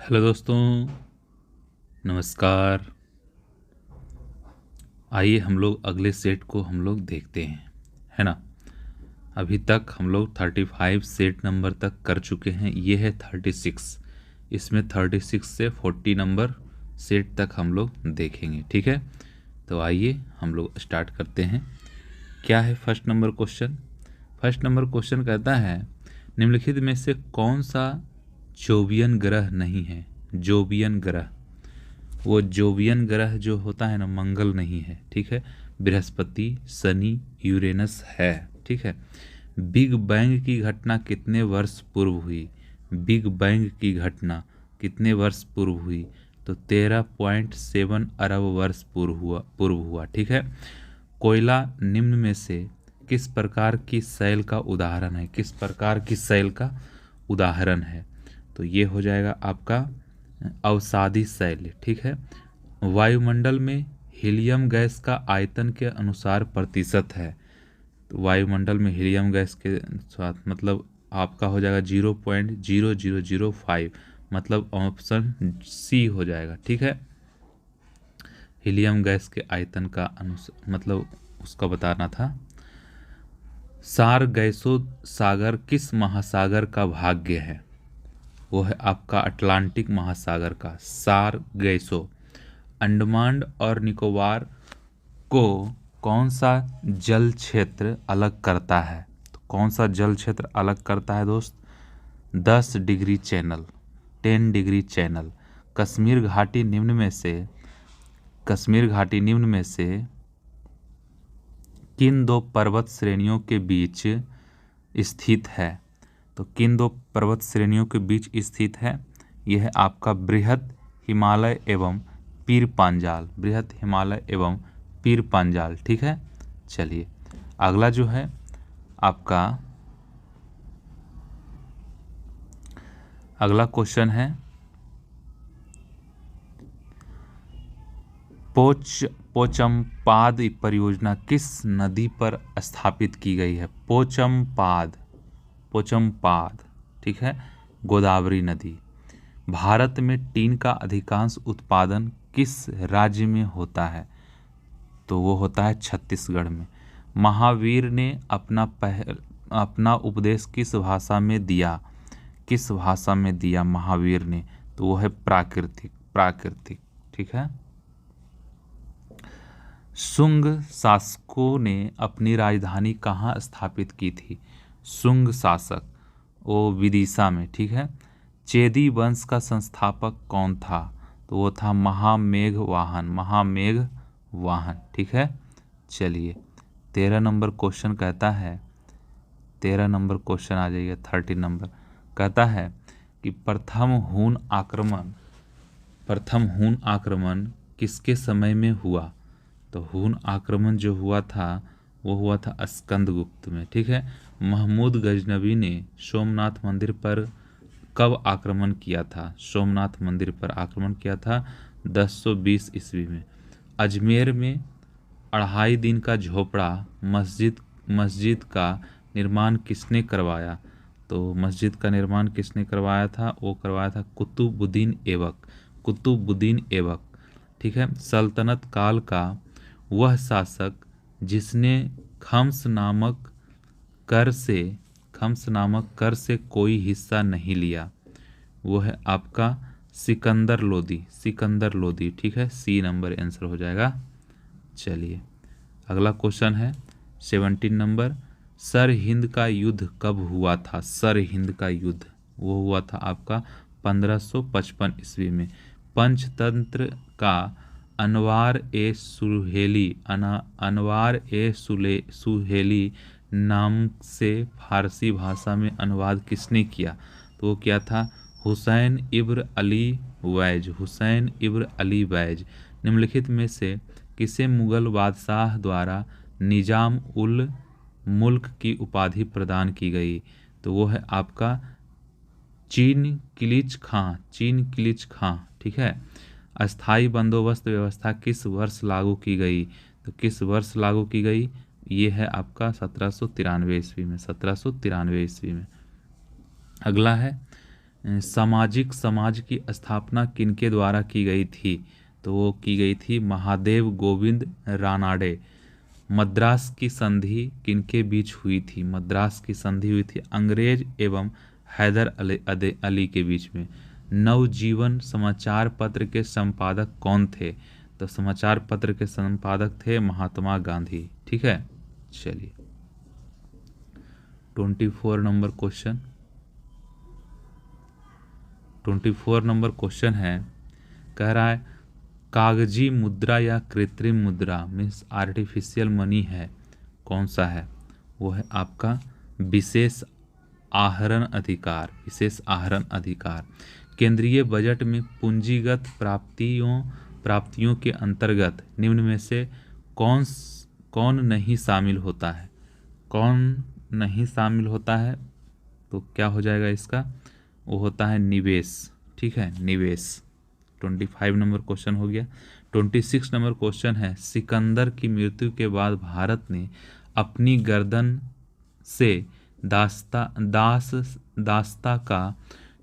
Hello दोस्तों, नमस्कार। आइए हम लोग अगले सेट को हम लोग देखते हैं, है ना। अभी तक हम लोग 35 सेट नंबर तक कर चुके हैं। ये है 36। इसमें 36 से 40 नंबर सेट तक हम लोग देखेंगे, ठीक है। तो आइए हम लोग स्टार्ट करते हैं। क्या है first number question. First number question कहता है, निम्नलिखित में से कौन सा जोवियन ग्रह नहीं है। जोवियन ग्रह, वो जोवियन ग्रह जो होता है ना, मंगल नहीं है, ठीक है। बृहस्पति, शनि, यूरेनस है, ठीक है। बिग बैंग की घटना कितने वर्ष पूर्व हुई। बिग बैंग की घटना कितने वर्ष पूर्व हुई, तो 13.7 अरब वर्ष पूर्व हुआ, ठीक है। कोयला निम्न में से किस प्रकार की शैल का उदाहरण है। किस प्रकार की शैल का उदाहरण है, तो ये हो जाएगा आपका अवसादी शैल, ठीक है। वायुमंडल में हीलियम गैस का आयतन के अनुसार प्रतिशत है। तो वायुमंडल में हीलियम गैस के साथ मतलब आपका हो जाएगा 0.0005, मतलब ऑप्शन सी हो जाएगा, ठीक है। हीलियम गैस के आयतन का अनुसार मतलब उसका बताना था। सार गैसो सागर किस महासागर का भाग्य है। वो है आपका अटलांटिक महासागर का सार गैसो। अंडमान और निकोबार को कौन सा जल क्षेत्र अलग करता है। तो कौन सा जल क्षेत्र अलग करता है दोस्त। 10 degree channel, 10 degree channel. Kashmir घाटी निम्न में से किन दो पर्वत श्रेणियों के बीच स्थित है। तो किन दो पर्वत श्रेणियों के बीच स्थित है। यह है आपका बृहद हिमालय एवं पीर पांजाल। बृहद हिमालय एवं पीर पांजाल, ठीक है। चलिए अगला जो है आपका अगला क्वेश्चन है, पोचमपाद परियोजना किस नदी पर स्थापित की गई है। पोचमपाद, ठीक है, गोदावरी नदी। भारत में टीन का अधिकांश उत्पादन किस राज्य में होता है, तो वो होता है छत्तीसगढ़ में। महावीर ने अपना उपदेश किस भाषा में दिया। किस भाषा में दिया महावीर ने, तो वो है प्राकृतिक, ठीक है। शुंग शासकों ने अपनी राजधानी कहाँ स्थापित की थी। शुंग शासक वो विदिशा में, ठीक है। चेदी वंश का संस्थापक कौन था, तो वो था महामेघवाहन, ठीक है। चलिए 13 नंबर क्वेश्चन कहता है, 13 नंबर क्वेश्चन आ जाइए। 30 नंबर कहता है कि प्रथम हून आक्रमण किसके समय में हुआ। तो हून आक्रमण जो हुआ था वो हुआ था स्कंदगुप्त में, ठीक है। महमूद गजनवी ने सोमनाथ मंदिर पर कब आक्रमण किया था। सोमनाथ मंदिर पर आक्रमण किया था 1020 ईस्वी में। अजमेर में 2.5 दिन का झोपड़ा मस्जिद का निर्माण किसने करवाया। तो मस्जिद का निर्माण किसने करवाया था, वो करवाया था कुतुबुद्दीन ऐबक, ठीक है। सल्तनत काल का वह शासक जिसने खम्स नामक कर से कोई हिस्सा नहीं लिया, वो है आपका सिकंदर लोदी, ठीक है। सी नंबर आंसर हो जाएगा। चलिए अगला क्वेश्चन है 17 नंबर, सरहिंद का युद्ध कब हुआ था। सरहिंद का युद्ध वो हुआ था आपका 1555 ईस्वी में। पंचतंत्र का सुहेली नाम से फारसी भाषा में अनुवाद किसने किया, तो वो क्या था हुसैन इब्न अली वैज। निम्नलिखित में से किसे मुगल बादशाह द्वारा निजाम उल मुल्क की उपाधि प्रदान की गई, तो वो है आपका चीन किलिच खां, ठीक है। अस्थाई बंदोबस्त व्यवस्था किस वर्ष लागू की गई, तो किस वर्ष लागू की गई, ये है आपका 1793 ईस्वी में, 1793 ईस्वी में। अगला है सामाजिक समाज की स्थापना किनके द्वारा की गई थी? तो वो की गई थी महादेव गोविंद रानाडे। मद्रास की संधि किनके बीच हुई थी? मद्रास की संधि हुई थी अंग्रेज एवं हैदर अली के बीच में। नवजीवन समाचार पत्र के संपादक कौन थे? तो समाचार पत्र के संपादक थे महात्मा गांधी। ठीक है, चलिए 24 नंबर क्वेश्चन। 24 नंबर क्वेश्चन है, कह रहा है कागजी मुद्रा या कृत्रिम मुद्रा मीन्स आर्टिफिशियल मनी है, कौन सा है? वो है आपका विशेष आहरण अधिकार। विशेष आहरण अधिकार। केंद्रीय बजट में पूंजीगत प्राप्तियों के अंतर्गत निम्न में से कौन नहीं शामिल होता है? कौन नहीं शामिल होता है? तो क्या हो जाएगा इसका? वो होता है निवेश। ठीक है, निवेश। 25 नंबर क्वेश्चन हो गया। 26 नंबर क्वेश्चन है, सिकंदर की मृत्यु के बाद भारत ने अपनी गर्दन से दास्ता का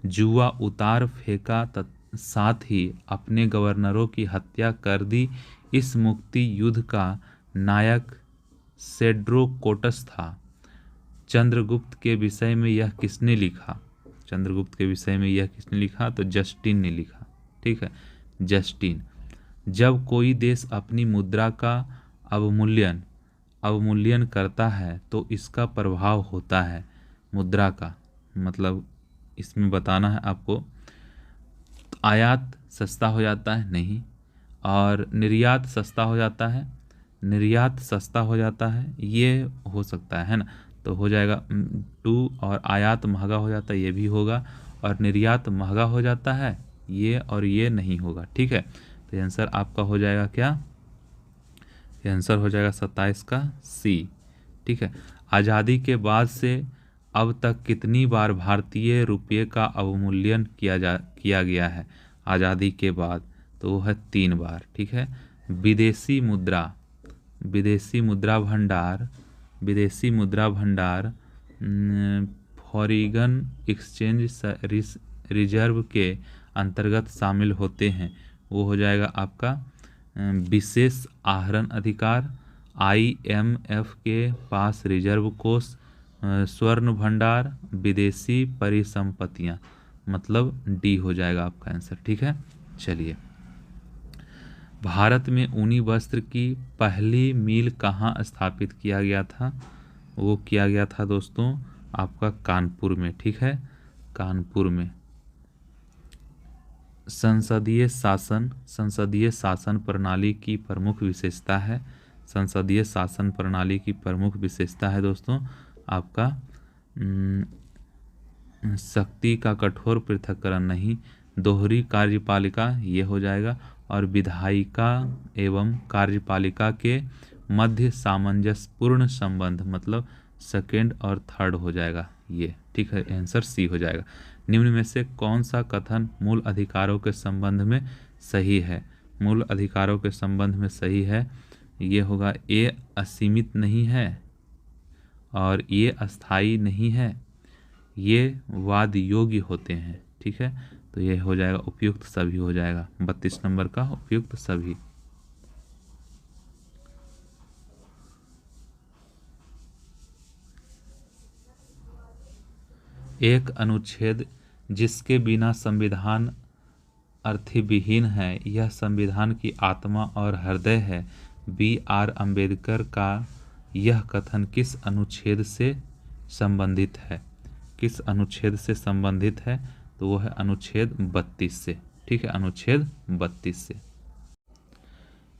जुआ उतार फेंका, साथ ही अपने गवर्नरों की हत्या कर दी। इस मुक्ति युद्ध का नायक सेड्रोकोटस था। चंद्रगुप्त के विषय में यह किसने लिखा? चंद्रगुप्त के विषय में यह किसने लिखा? तो जस्टिन ने लिखा। ठीक है, जस्टिन। जब कोई देश अपनी मुद्रा का अवमूल्यन करता है तो इसका प्रभाव होता है मुद्रा का, मतलब इसमें बताना है आपको। तो आयात सस्ता हो जाता है? नहीं। और निर्यात सस्ता हो जाता है? निर्यात सस्ता हो जाता है, ये हो सकता है ना। तो हो जाएगा 2। और आयात महंगा हो जाता है, ये भी होगा। और निर्यात महंगा हो जाता है, ये और ये नहीं होगा। ठीक है, तो आंसर आपका हो जाएगा क्या? ये आंसर हो जाएगा 27 का सी। ठीक है। आज़ादी के बाद से अब तक कितनी बार भारतीय रुपये का अवमूल्यन किया गया है? आज़ादी के बाद तो वो है 3 बार। ठीक है। विदेशी मुद्रा भंडार फॉरिन एक्सचेंज रिजर्व के अंतर्गत शामिल होते हैं। वो हो जाएगा आपका विशेष आहरण अधिकार, IMF के पास रिजर्व कोष, स्वर्ण भंडार, विदेशी परिसंपत्तियां, मतलब डी हो जाएगा आपका आंसर। ठीक है, चलिए। भारत में ऊनी वस्त्र की पहली मिल कहाँ स्थापित किया गया था? वो किया गया था दोस्तों आपका कानपुर में। ठीक है, कानपुर में। संसदीय शासन प्रणाली की प्रमुख विशेषता है। संसदीय शासन प्रणाली की प्रमुख विशेषता है दोस्तों आपका शक्ति का कठोर पृथक्करण नहीं, दोहरी कार्यपालिका, ये हो जाएगा। और विधायिका एवं कार्यपालिका के मध्य सामंजस्यपूर्ण संबंध, मतलब सेकेंड और थर्ड हो जाएगा ये। ठीक है, आंसर सी हो जाएगा। निम्न में से कौन सा कथन मूल अधिकारों के संबंध में सही है? मूल अधिकारों के संबंध में सही है, ये होगा ये असीमित नहीं है और ये अस्थाई नहीं है, ये वाद योग्य होते हैं। ठीक है, तो ये हो जाएगा उपयुक्त सभी हो जाएगा। 32 नंबर का उपयुक्त सभी। एक अनुच्छेद जिसके बिना संविधान अर्थविहीन है, यह संविधान की आत्मा और हृदय है। BR अम्बेडकर का यह कथन किस अनुच्छेद से संबंधित है? किस अनुच्छेद से संबंधित है? तो वो है अनुच्छेद 32 से। ठीक है, अनुच्छेद 32 से।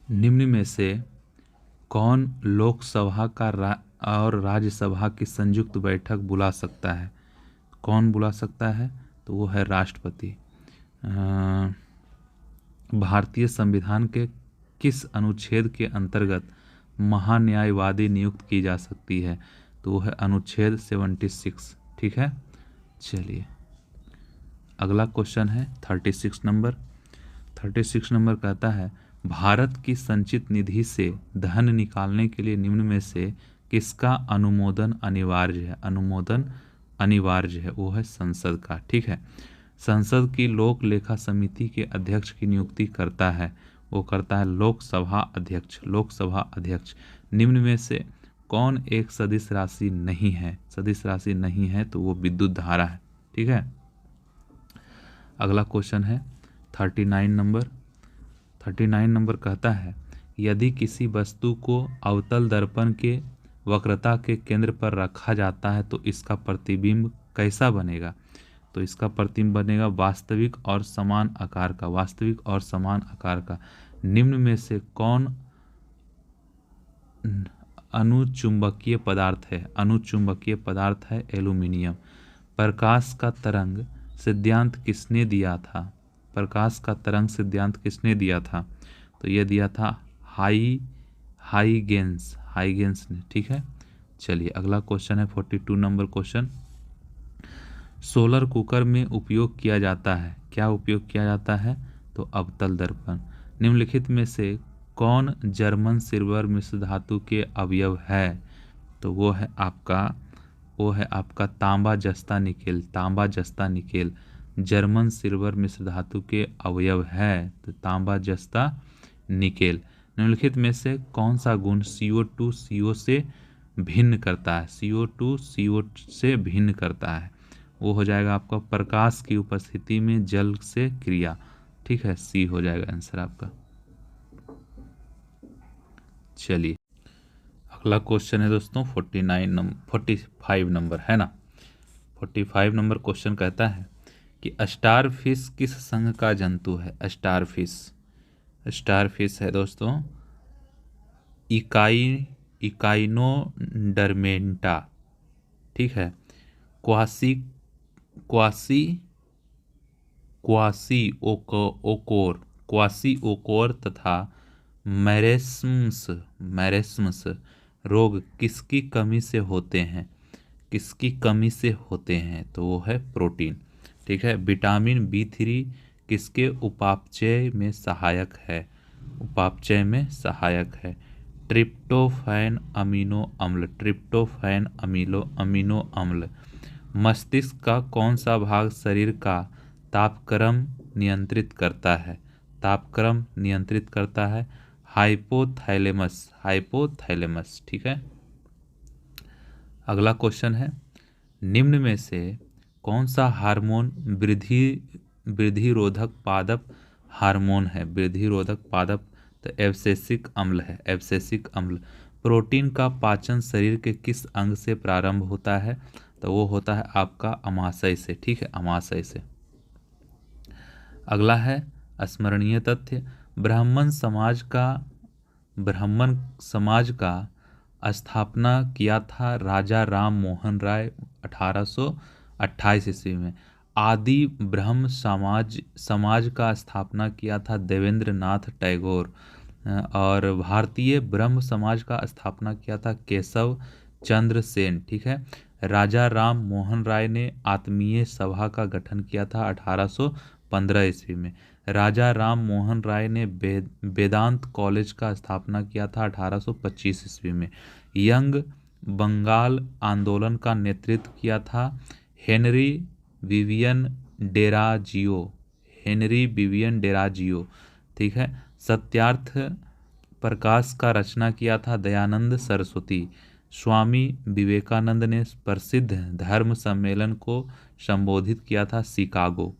निम्न में से कौन लोकसभा का और राज्यसभा की संयुक्त बैठक बुला सकता है? कौन बुला सकता है? तो वो है राष्ट्रपति। भारतीय संविधान के किस अनुच्छेद के अंतर्गत महान्यायवादी नियुक्त की जा सकती है? तो वो है अनुच्छेद 76। ठीक है, चलिए अगला क्वेश्चन है 36 नंबर। 36 नंबर कहता है भारत की संचित निधि से धन निकालने के लिए निम्न में से किसका अनुमोदन अनिवार्य है? अनुमोदन अनिवार्य है, वो है संसद का। ठीक है, संसद की लोक लेखा समिति के अध्यक्ष की नियुक्ति करता है? वो करता है लोकसभा अध्यक्ष। लोकसभा अध्यक्ष। निम्न में से कौन एक सदिश राशि नहीं है? सदिश राशि नहीं है तो वो विद्युत धारा है। ठीक है। अगला क्वेश्चन है 39 नंबर। 39 नंबर कहता है यदि किसी वस्तु को अवतल दर्पण के वक्रता के केंद्र पर रखा जाता है तो इसका प्रतिबिंब कैसा बनेगा? तो इसका प्रतिबिंब बनेगा वास्तविक और समान आकार का। वास्तविक और समान आकार का। निम्न में से कौन अनुचुंबकीय पदार्थ है? अनुचुंबकीय पदार्थ है एल्यूमिनियम। प्रकाश का तरंग सिद्धांत किसने दिया था? प्रकाश का तरंग सिद्धांत किसने दिया था? तो यह दिया था हाइगेंस ने। ठीक है। चलिए अगला क्वेश्चन है 42 नंबर क्वेश्चन। सोलर कुकर में उपयोग किया जाता है। क्या उपयोग किया जाता है? तो अवतल दर्पण। निम्नलिखित में से कौन जर्मन सिल्वर मिश्र धातु के अवयव है? तो वो है आपका तांबा जस्ता निकेल। तांबा जस्ता निकेल जर्मन सिल्वर मिश्र धातु के अवयव है, तो तांबा जस्ता निकेल। निम्नलिखित में से कौन सा गुण CO2 CO से भिन्न करता है? CO2 CO से भिन्न करता है। वो हो जाएगा आपका प्रकाश की उपस्थिति में जल से क्रिया। ठीक है। सी हो जाएगा आंसर आपका। चलिए अगला क्वेश्चन है दोस्तों 45 नंबर है ना। 45 नंबर क्वेश्चन कहता है कि स्टार फिश किस संघ का जंतु है? स्टार फिश है दोस्तों इकाइनोडर्मेंटा। ठीक है। क्वासी ओकोर तथा मैरेस्मस रोग किसकी कमी से होते हैं? किसकी कमी से होते हैं? तो वो है प्रोटीन। ठीक है। विटामिन B3 किसके उपापचय में सहायक है? उपापचय में सहायक है ट्रिप्टोफैन अमीनो अम्ल। मस्तिष्क का कौन सा भाग शरीर का तापक्रम नियंत्रित करता है? तापक्रम नियंत्रित करता है हाइपोथैलेमस। ठीक है। अगला क्वेश्चन है निम्न में से कौन सा हार्मोन वृद्धिरोधक पादप हार्मोन है? वृद्धिरोधक पादप तो एब्सिसिक अम्ल है। एब्सिसिक अम्ल। प्रोटीन का पाचन शरीर के किस अंग से प्रारंभ होता है? तो वो होता है आपका अमाशय से। ठीक है। अमाशय से। अगला है स्मरणीय तथ्य। ब्राह्मण समाज का स्थापना किया था राजा राम मोहन राय 1828 ईस्वी में। आदि ब्रह्म समाज का स्थापना किया था देवेंद्र नाथ टैगोर। और भारतीय ब्रह्म समाज का स्थापना किया था केशव चंद्र सेन। ठीक है। राजा राम मोहन राय ने आत्मीय सभा का गठन किया था 1815 ईस्वी में। राजा राम मोहन राय ने वेदांत कॉलेज का स्थापना किया था 1825 ईस्वी में। यंग बंगाल आंदोलन का नेतृत्व किया था हेनरी विवियन डेराजियो। ठीक है। सत्यार्थ प्रकाश का रचना किया था दयानंद सरस्वती। स्वामी विवेकानंद ने प्रसिद्ध धर्म सम्मेलन को संबोधित किया था शिकागो।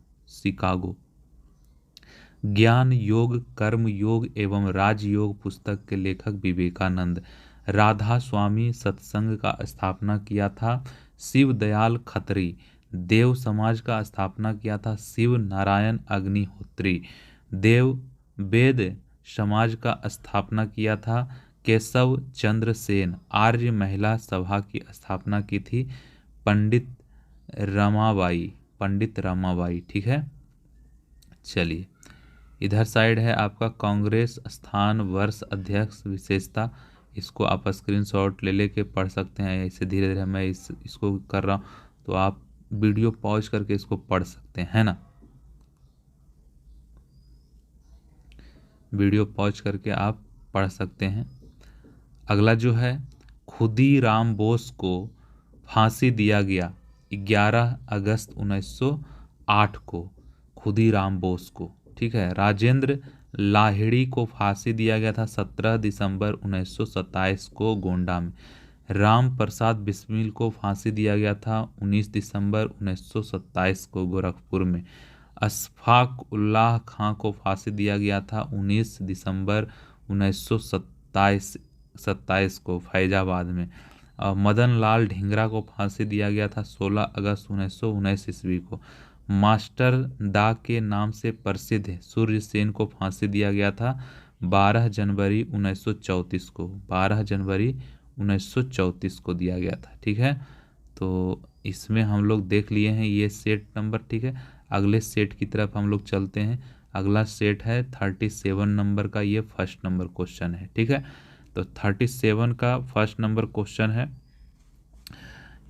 ज्ञान योग, कर्म योग एवं राजयोग पुस्तक के लेखक विवेकानंद। राधा स्वामी सत्संग का स्थापना किया था शिव दयाल खत्री। देव समाज का स्थापना किया था शिव नारायण अग्निहोत्री। देव वेद समाज का स्थापना किया था केशव चंद्र सेन। आर्य महिला सभा की स्थापना की थी पंडित रमाबाई। ठीक है। चलिए इधर साइड है आपका कांग्रेस स्थान वर्ष अध्यक्ष विशेषता। इसको आप स्क्रीनशॉट ले लेके पढ़ सकते हैं। ऐसे धीरे धीरे मैं इसको कर रहा हूँ तो आप वीडियो पॉज करके इसको पढ़ सकते हैं ना। वीडियो पॉज करके आप पढ़ सकते हैं। अगला जो है खुदीराम बोस को फांसी दिया गया 11 अगस्त 1908 8 को खुदीराम बोस को, ठीक है। राजेंद्र लाहिड़ी को फांसी दिया गया था 17 दिसंबर 1927 को गोंडा में। राम प्रसाद बिस्मिल को फांसी दिया गया था 19 दिसंबर 1927 को गोरखपुर में। अशफाक उल्लाह खां को फांसी दिया गया था 19 दिसंबर 1927 को फैजाबाद में। मदन लाल ढींगरा को फांसी दिया गया था 16 अगस्त 1919 ईस्वी को। मास्टर दा के नाम से प्रसिद्ध सूर्य सेन को फांसी दिया गया था 12 जनवरी 1934 को, 12 जनवरी 1934 को दिया गया था, ठीक है। तो इसमें हम लोग देख लिए हैं ये सेट नंबर, ठीक है। अगले सेट की तरफ हम लोग चलते हैं। अगला सेट है 37 नंबर का, ये फर्स्ट नंबर क्वेश्चन है, ठीक है। तो 37 का फर्स्ट नंबर क्वेश्चन है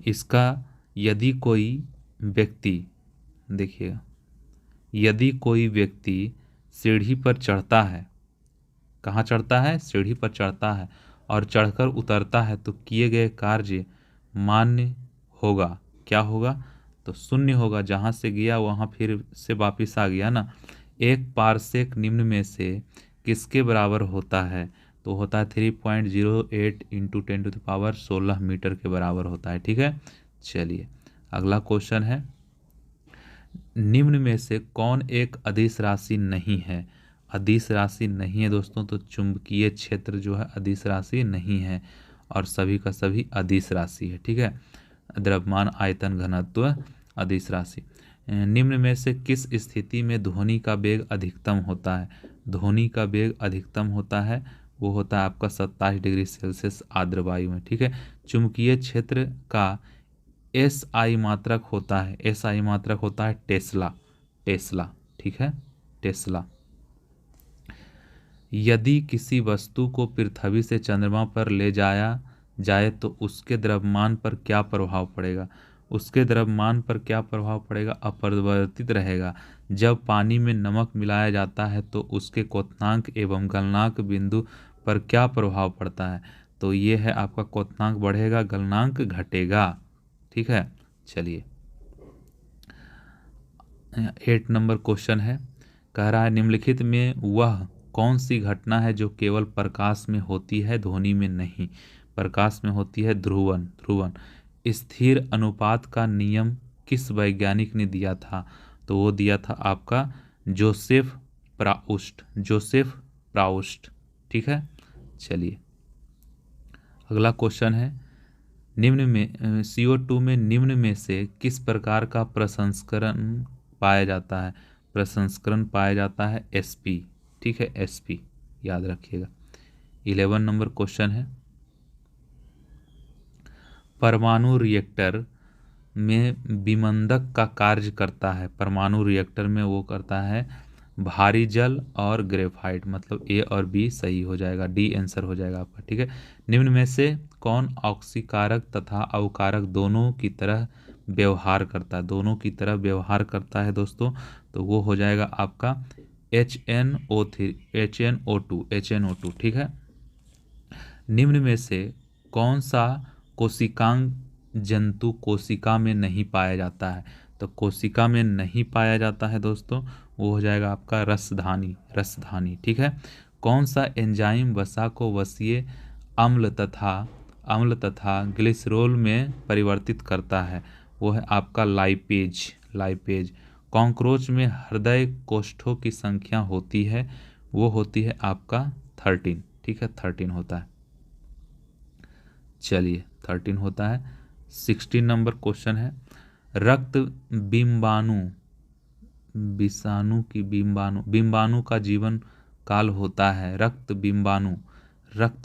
इसका। यदि कोई व्यक्ति, देखिएगा, यदि कोई व्यक्ति सीढ़ी पर चढ़ता है, कहाँ चढ़ता है, सीढ़ी पर चढ़ता है और चढ़कर उतरता है तो किए गए कार्य मान्य होगा, क्या होगा, तो शून्य होगा। जहाँ से गया वहाँ फिर से वापिस आ गया ना। एक पारसेक निम्न में से किसके बराबर होता है, तो होता है 3.08 इंटू 10⁻16 मीटर के बराबर होता है, ठीक है। चलिए अगला क्वेश्चन है, निम्न में से कौन एक अदिश राशि नहीं है। अदिश राशि नहीं है दोस्तों, तो चुंबकीय क्षेत्र जो है अदिश राशि नहीं है और सभी का सभी अदिश राशि है, ठीक है। द्रव्यमान आयतन घनत्व अदिश राशि। निम्न में से किस स्थिति में ध्वनि का वेग अधिकतम होता है। ध्वनि का वेग अधिकतम होता है, वो होता है आपका 27 डिग्री सेल्सियस आर्द्र वायु में, ठीक है। चुंबकीय क्षेत्र का SI मात्रक होता है, SI मात्रक होता है टेस्ला, टेस्ला, ठीक है, टेस्ला। यदि किसी वस्तु को पृथ्वी से चंद्रमा पर ले जाया जाए तो उसके द्रव्यमान पर क्या प्रभाव पड़ेगा। उसके द्रव्यमान पर क्या प्रभाव पड़ेगा, अपरिवर्तित रहेगा। जब पानी में नमक मिलाया जाता है तो उसके क्वथनांक एवं गलनांक बिंदु पर क्या प्रभाव पड़ता है, तो ये है आपका क्वथनांक बढ़ेगा, गलनांक घटेगा, ठीक है। चलिए 8 नंबर क्वेश्चन है, कह रहा है निम्नलिखित में वह कौन सी घटना है जो केवल प्रकाश में होती है, ध्वनि में नहीं। प्रकाश में होती है ध्रुवन, ध्रुवन। स्थिर अनुपात का नियम किस वैज्ञानिक ने दिया था, तो वो दिया था आपका जोसेफ प्राउस्ट, जोसेफ प्राउस्ट, ठीक है। चलिए अगला क्वेश्चन है, निम्न में CO2 में निम्न में से किस प्रकार का प्रसंस्करण पाया जाता है। प्रसंस्करण पाया जाता है SP, ठीक है, SP याद रखिएगा। 11 नंबर क्वेश्चन है, परमाणु रिएक्टर में विमंदक का कार्य करता है। परमाणु रिएक्टर में वो करता है भारी जल और ग्रेफाइट, मतलब A और B सही हो जाएगा, D आंसर हो जाएगा आपका, ठीक है। निम्न में से कौन ऑक्सीकारक तथा अवकारक दोनों की तरह व्यवहार करता है, दोनों की तरह व्यवहार करता है दोस्तों, तो वो हो जाएगा आपका HNO3, HNO2, ठीक है। निम्न में से कौन सा कोशिकांग जंतु कोशिका में नहीं पाया जाता है, तो कोशिका में नहीं पाया जाता है दोस्तों, वो हो जाएगा आपका रसधानी, रसधानी, ठीक है। कौन सा एंजाइम वसा को वसीय अम्ल तथा ग्लिसरॉल में परिवर्तित करता है, वो है आपका लाइपेज, लाइपेज। कॉकरोच में हृदय कोष्ठों की संख्या होती है, वो होती है आपका 13, ठीक है, 13 होता है। चलिए 13 होता है। 16 नंबर क्वेश्चन है, रक्त बिंबाणु, विषाणु की बिंबाणु का जीवन काल होता है, रक्त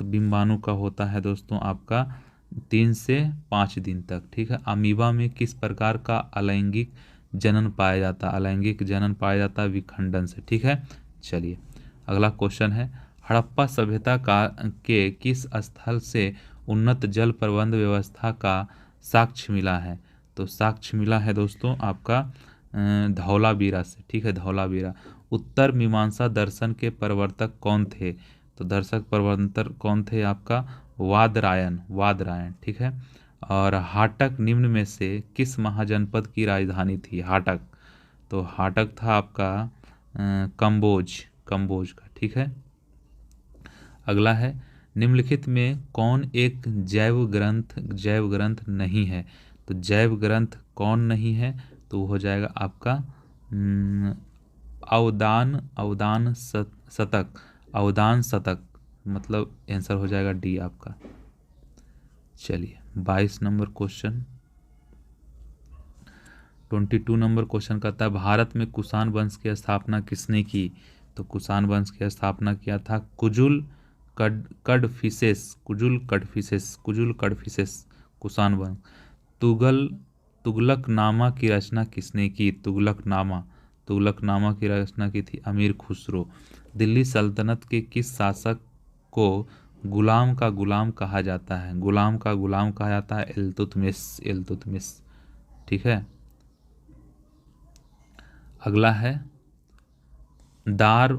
बिंबाणु का होता है दोस्तों आपका 3 से 5 दिन तक, ठीक है। अमीबा में किस प्रकार का अलैंगिक जनन पाया जाता है, अलैंगिक जनन पाया जाता है विखंडन से, ठीक है। चलिए अगला क्वेश्चन है, हड़प्पा सभ्यता के किस स्थल से उन्नत जल प्रबंध व्यवस्था का साक्ष्य मिला है, तो साक्ष्य मिला है दोस्तों आपका धौलावीरा से, ठीक है, धौलावीरा। उत्तर मीमांसा दर्शन के प्रवर्तक कौन थे, तो दर्शक प्रवर्तक कौन थे आपका वादरायण, वादरायण, ठीक है। और हाटक निम्न में से किस महाजनपद की राजधानी थी, हाटक, तो हाटक था आपका कंबोज का। ठीक है, अगला है निम्नलिखित में कौन एक जैव ग्रंथ नहीं है। तो जैव ग्रंथ कौन नहीं है, तो वो हो जाएगा आपका अवदान शतक, मतलब आंसर हो जाएगा डी आपका। चलिए 22 नंबर क्वेश्चन। 22 नंबर क्वेश्चन कहता है भारत में कुषाण वंश की स्थापना किसने की। तो कुषाण वंश की स्थापना किया था कुजुल कडफिसेस कुषाण वंश। तुगलकनामा की रचना किसने की। तुगलकनामा की रचना की थी अमीर खुसरो। दिल्ली सल्तनत के किस शासक को गुलाम का गुलाम कहा जाता है। गुलाम का गुलाम कहा जाता है इल्तुतमिश। ठीक है, अगला है दार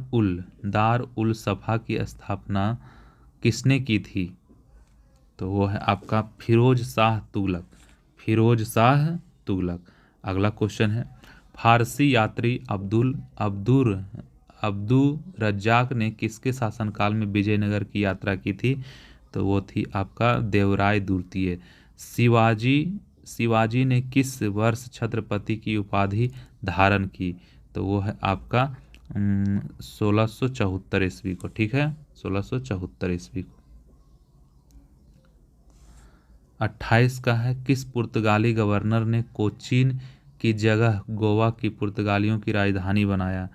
उल सफा की स्थापना किसने की थी। तो वो है आपका फिरोज शाह तुगलक। अगला क्वेश्चन है फारसी यात्री अब्दुल रज्जाक ने किसके शासनकाल में विजयनगर की यात्रा की थी। तो वो थी आपका देवराय द्वितीय। शिवाजी ने किस वर्ष छत्रपति की उपाधि धारण की। तो वो है आपका 1674 ईस्वी को। ठीक है, 1674 ईस्वी को। 28 का है किस पुर्तगाली गवर्नर ने कोचीन की जगह गोवा की पुर्तगालियों की राजधानी बनाया।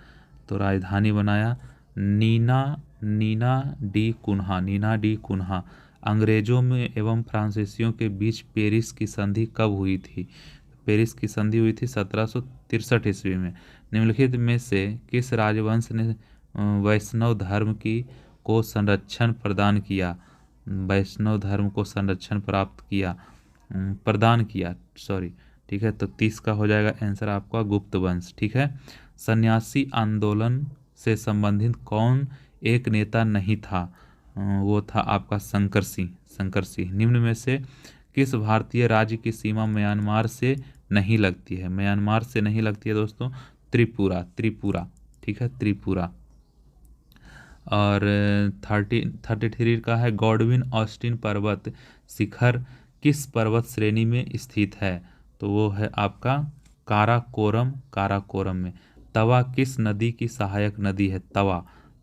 तो राजधानी बनाया नीना डी कुन्हा। अंग्रेजों में एवं फ्रांसीसियों के बीच पेरिस की संधि कब हुई थी। पेरिस की संधि हुई थी 1763 ईस्वी में। निम्नलिखित में से किस राजवंश ने वैष्णव धर्म को संरक्षण प्रदान किया। वैष्णव धर्म को संरक्षण प्रदान किया सॉरी। ठीक है, तो 30 का हो जाएगा आंसर आपका गुप्त वंश। ठीक है, सन्यासी आंदोलन से संबंधित कौन एक नेता नहीं था। वो था आपका शंकर सिंह। निम्न में से किस भारतीय राज्य की सीमा म्यांमार से नहीं लगती है। म्यांमार से नहीं लगती है दोस्तों, त्रिपुरा। ठीक है, त्रिपुरा। और 33 का है गॉडविन ऑस्टिन पर्वत शिखर किस पर्वत श्रेणी में स्थित है। तो वो है आपका काराकोरम में। तवा किस नदी की सहायक नदी है।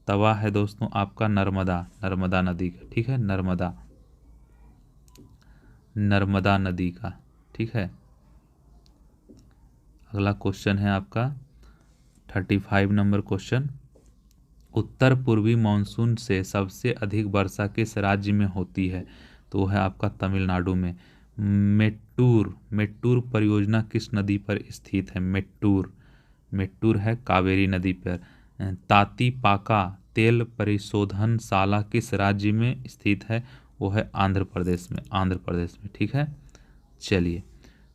तवा है दोस्तों आपका नर्मदा नदी का। ठीक है, नर्मदा नदी का। ठीक है, अगला क्वेश्चन है आपका 35 नंबर क्वेश्चन। उत्तर पूर्वी मानसून से सबसे अधिक वर्षा किस राज्य में होती है। तो वह है आपका तमिलनाडु में। मेट्टूर परियोजना किस नदी पर स्थित है। मेट्टूर है कावेरी नदी पर। तातीपाका तेल परिशोधनशाला किस राज्य में स्थित है। वो है आंध्र प्रदेश में। ठीक है, चलिए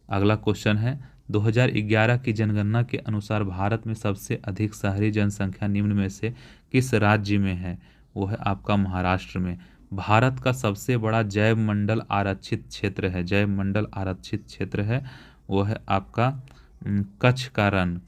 अगला क्वेश्चन है 2011 की जनगणना के अनुसार भारत में सबसे अधिक शहरी जनसंख्या निम्न में से किस राज्य में है। वो है आपका महाराष्ट्र में। भारत का सबसे बड़ा जैव मंडल आरक्षित क्षेत्र है वो है आपका कच्छ का रण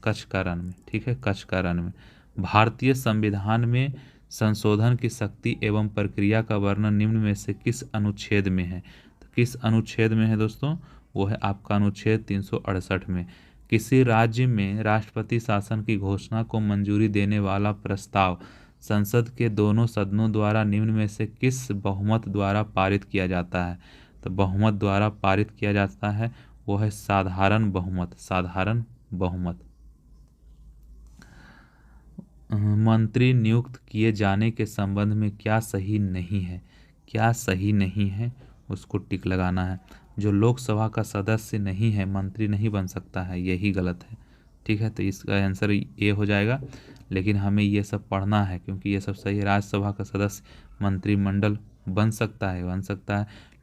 में। ठीक है, कच्छ का रण में। भारतीय संविधान में संशोधन की शक्ति एवं प्रक्रिया का वर्णन निम्न में से किस अनुच्छेद में है। तो किस अनुच्छेद में है दोस्तों, वो है आपका अनुच्छेद 368 में। किसी राज्य में राष्ट्रपति शासन की घोषणा को मंजूरी देने वाला प्रस्ताव संसद के दोनों सदनों द्वारा निम्न में से किस बहुमत द्वारा पारित किया जाता है। तो बहुमत द्वारा पारित किया जाता है वो है साधारण बहुमत। मंत्री नियुक्त किए जाने के संबंध में क्या सही नहीं है उसको टिक लगाना है। जो लोकसभा का सदस्य नहीं है मंत्री नहीं बन सकता है, यही गलत है। ठीक है, तो इसका आंसर ये हो जाएगा। लेकिन हमें ये सब पढ़ना है क्योंकि ये सब सही है। राज्यसभा का सदस्य मंत्रिमंडल बन सकता है।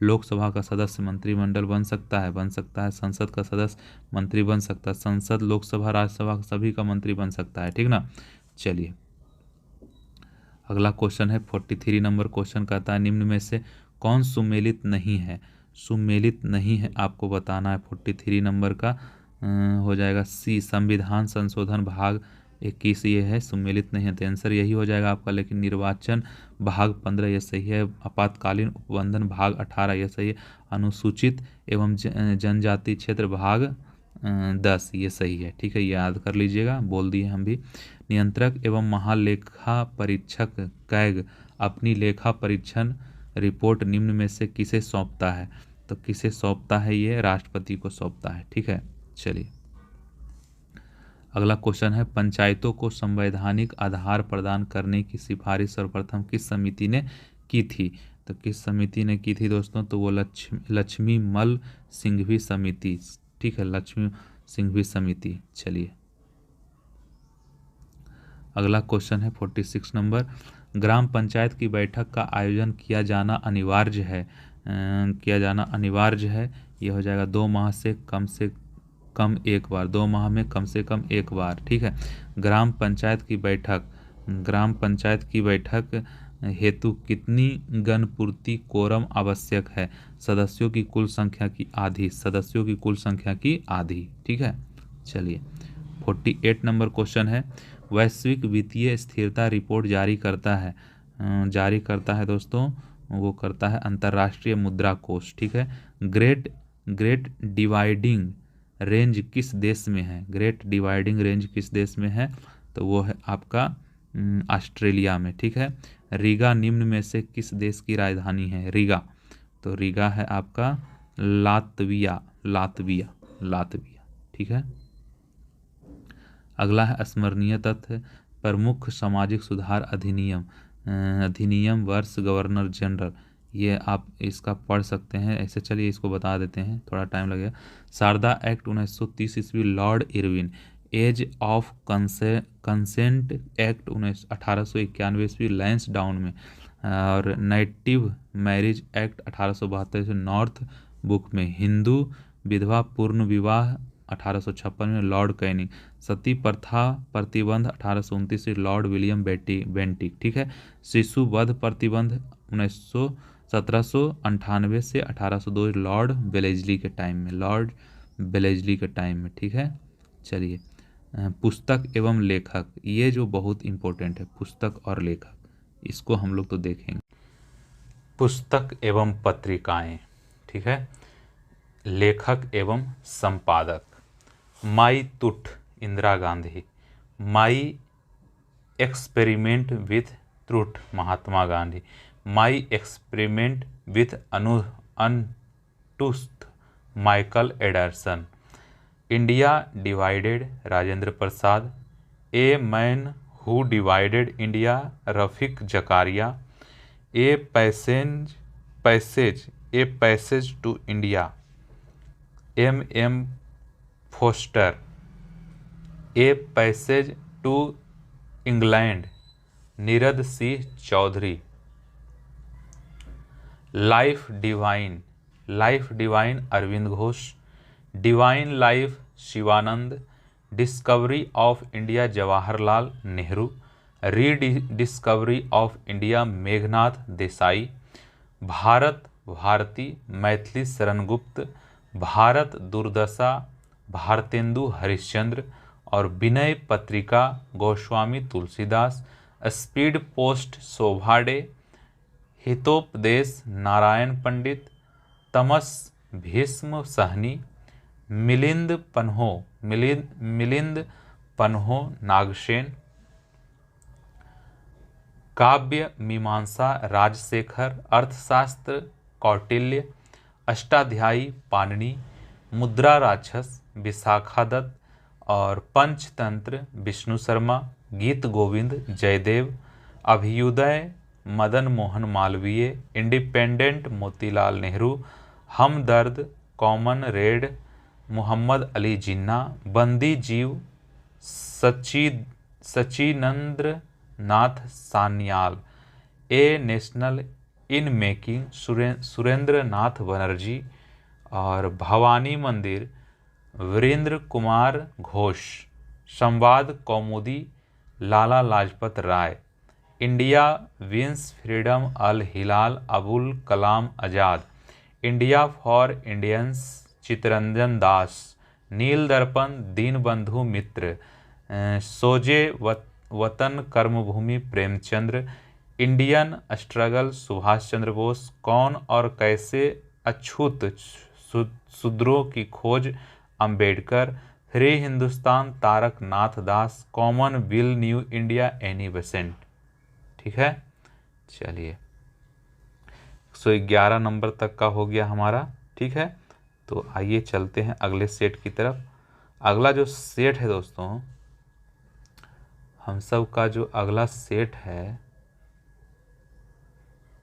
लोकसभा का सदस्य मंत्रिमंडल बन सकता है। संसद का सदस्य मंत्री बन सकता है। संसद, लोकसभा, राज्यसभा सभी का मंत्री बन सकता है। ठीक ना, चलिए अगला क्वेश्चन है 43 नंबर क्वेश्चन कहता है निम्न में से कौन सुमेलित नहीं है। आपको बताना है 43 नंबर का हो जाएगा सी संविधान संशोधन भाग 21, ये है, सुमेलित नहीं है तो आंसर यही हो जाएगा आपका। लेकिन निर्वाचन भाग 15 ये सही है। आपातकालीन उपबंधन भाग 18 ये सही है। अनुसूचित एवं जनजाति क्षेत्र भाग 10 ये सही है। ठीक है, याद कर लीजिएगा, बोल दिए हम भी। नियंत्रक एवं महालेखा परीक्षक कैग अपनी लेखा परीक्षण रिपोर्ट निम्न में से किसे सौंपता है? तो किसे सौंपता है? ये राष्ट्रपति को सौंपता है। ठीक है, चलिए अगला क्वेश्चन है, पंचायतों को संवैधानिक आधार प्रदान करने की सिफारिश सर्वप्रथम किस समिति ने की थी? तो किस समिति ने की थी दोस्तों? तो वो लक्ष्मी मल सिंघवी समिति। ठीक है, लक्ष्मी सिंघवी समिति। चलिए अगला क्वेश्चन है 46 नंबर, ग्राम पंचायत की बैठक का आयोजन किया जाना अनिवार्य है। ये हो जाएगा 2 माह से कम एक बार, 2 माह में कम से कम एक बार। ठीक है, ग्राम पंचायत की बैठक हेतु कितनी गणपूर्ति कोरम आवश्यक है? सदस्यों की कुल संख्या की आधी। ठीक है, चलिए 48 नंबर क्वेश्चन है, वैश्विक वित्तीय स्थिरता रिपोर्ट जारी करता है दोस्तों, वो करता है अंतर्राष्ट्रीय मुद्रा कोष। ठीक है, ग्रेट डिवाइडिंग रेंज किस देश में है? तो वो है आपका ऑस्ट्रेलिया में। ठीक है, रीगा निम्न में से किस देश की राजधानी है? तो रीगा है आपका लातविया। ठीक है, अगला है स्मरणीय तथ्य, प्रमुख सामाजिक सुधार अधिनियम वर्ष गवर्नर जनरल, ये आप इसका पढ़ सकते हैं ऐसे। चलिए इसको बता देते हैं, थोड़ा टाइम लगेगा। शारदा एक्ट 1930 ईस्वी Lord Irwin, age of consent act 1891 ईस्वी लैंसडाउन में, और native marriage act 1872 Northbrook में, हिंदू विधवा पूर्ण विवाह 1856 में लॉर्ड कैनिंग, सती प्रथा प्रतिबंध 1829 लॉर्ड विलियम बेंटिक। ठीक है, शिशु वध प्रतिबंध 1798 से 1802 लॉर्ड वेलेस्ली के टाइम में। ठीक है, चलिए पुस्तक एवं लेखक, ये जो बहुत इंपॉर्टेंट है, पुस्तक और लेखक, इसको हम लोग तो देखेंगे। पुस्तक एवं पत्रिकाएं, ठीक है, लेखक एवं संपादक, माई तुठ Indira Gandhi, my experiment with truth Mahatma Gandhi, my experiment with untruth Michael Edwardes, India divided Rajendra Prasad, a man who divided India Rafiq Zakaria, a passage to India M Forster, a passage to England Nirad Singh Chaudhuri, life divine Aurobindo Ghosh, divine life Shivananda, discovery of India Jawaharlal Nehru, rediscovery of India Meghnad Desai, Bharati Maithili Sharan Gupt, Bharat Durdasha Bharatendu Harishchandra, और Vinay Patrika Goswami Tulsidas, speed post शोभा day, Hitopadesha Narayan पंडित, तमस भीष्म सहनी, मिलिंद पन्हो नागसेन, काव्य मीमांसा राजशेखर, अर्थशास्त्र कौटिल्य, अष्टाध्यायी पाणिनि, मुद्रा राक्षस विशाखा दत्त, और Panchatantra Vishnu Sharma, Geet Govind Jayadev, Abhyudaya Madan Mohan Malviya, independent Motilal Nehru, Hamdard comrade Mohammad Ali Jinnah, Bandi Jeev Sachindra Nath Sanyal, a national in making Surendra Nath Banerjee, और Bhawani Mandir Virendra Kumar Ghosh, Samvad Kaumudi Lala Lajpat Rai, India wins freedom Al Hilal Abul Kalam Azad, India for Indians Chittaranjan Das, Neel Darpan, Dinabandhu Mitra, Soze Watan Karmabhoomi Premchand, Indian struggle Subhash Chandra Bose, कौन और कैसे अछूत शूद्रों की खोज Ambedkar, free Hindustan Tarak Nath Das, Commonweal New India Annie Besant. ठीक है, चलिए 111 नंबर तक का हो गया हमारा। ठीक है, तो आइए चलते हैं अगले सेट की तरफ। अगला जो सेट है दोस्तों, हम सब का जो अगला सेट है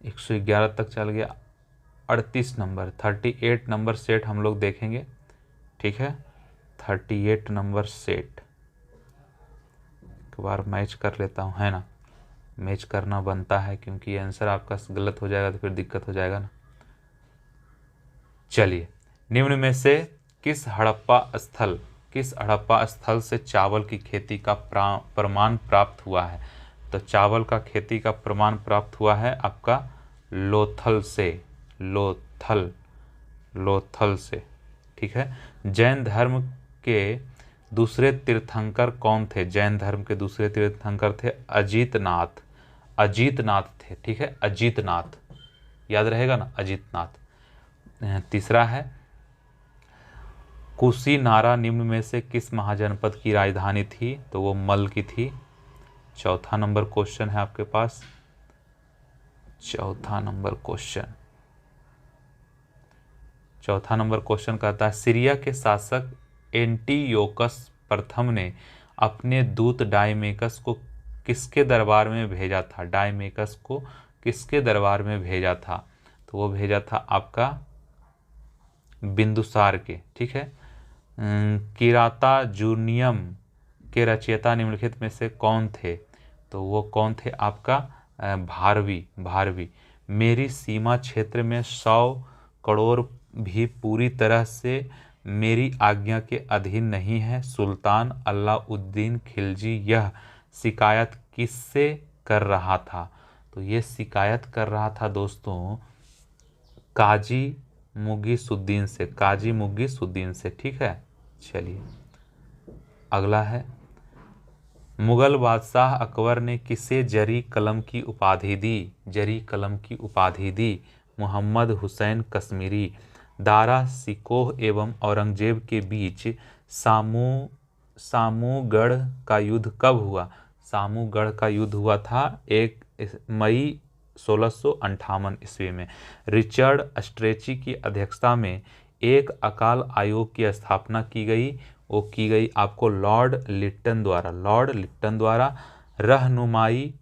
111 तक चल गया, 38 नंबर 38 नंबर सेट हम लोग देखेंगे। ठीक है, 38 नंबर सेट एक बार मैच कर लेता हूँ, है ना, मैच करना बनता है क्योंकि आंसर आपका गलत हो जाएगा तो फिर दिक्कत हो जाएगा ना। चलिए, निम्न में से किस हड़प्पा स्थल से चावल की खेती का प्रमाण प्राप्त हुआ है? तो चावल का खेती का प्रमाण प्राप्त हुआ है आपका लोथल से, लोथल से। ठीक है, जैन धर्म के दूसरे तीर्थंकर कौन थे? जैन धर्म के दूसरे तीर्थंकर थे अजीतनाथ थे। ठीक है, अजीतनाथ याद रहेगा ना, अजीतनाथ। तीसरा है कुशीनारा निम्न में से किस महाजनपद की राजधानी थी? तो वो मल की थी। चौथा नंबर क्वेश्चन है आपके पास, चौथा नंबर क्वेश्चन कहता है सीरिया के शासक एंटीयोकस प्रथम ने अपने दूत डायमेकस को किसके दरबार में भेजा था? डायमेकस को किसके दरबार में भेजा था? तो वो भेजा था आपका बिंदुसार के। ठीक है, किराता जूनियम के रचयिता निम्नलिखित में से कौन थे? तो वो कौन थे आपका भारवी। मेरी सीमा क्षेत्र में 100 करोड़ भी पूरी तरह से मेरी आज्ञा के अधीन नहीं है। सुल्तान अलाउद्दीन खिलजी यह शिकायत किससे कर रहा था? तो ये शिकायत कर रहा था दोस्तों काजी मुगीसुद्दीन से। ठीक है, चलिए अगला है मुगल बादशाह अकबर ने किसे जरी कलम की उपाधि दी? मोहम्मद हुसैन कश्मीरी। दारा सिकोह एवं औरंगजेब के बीच सामूगढ़ का युद्ध कब हुआ? सामूगढ़ का युद्ध हुआ था 1 मई 1658 ईस्वी में। रिचर्ड स्ट्रेची की अध्यक्षता में एक अकाल आयोग की स्थापना की गई, वो की गई आपको लॉर्ड लिट्टन द्वारा। रहनुमाई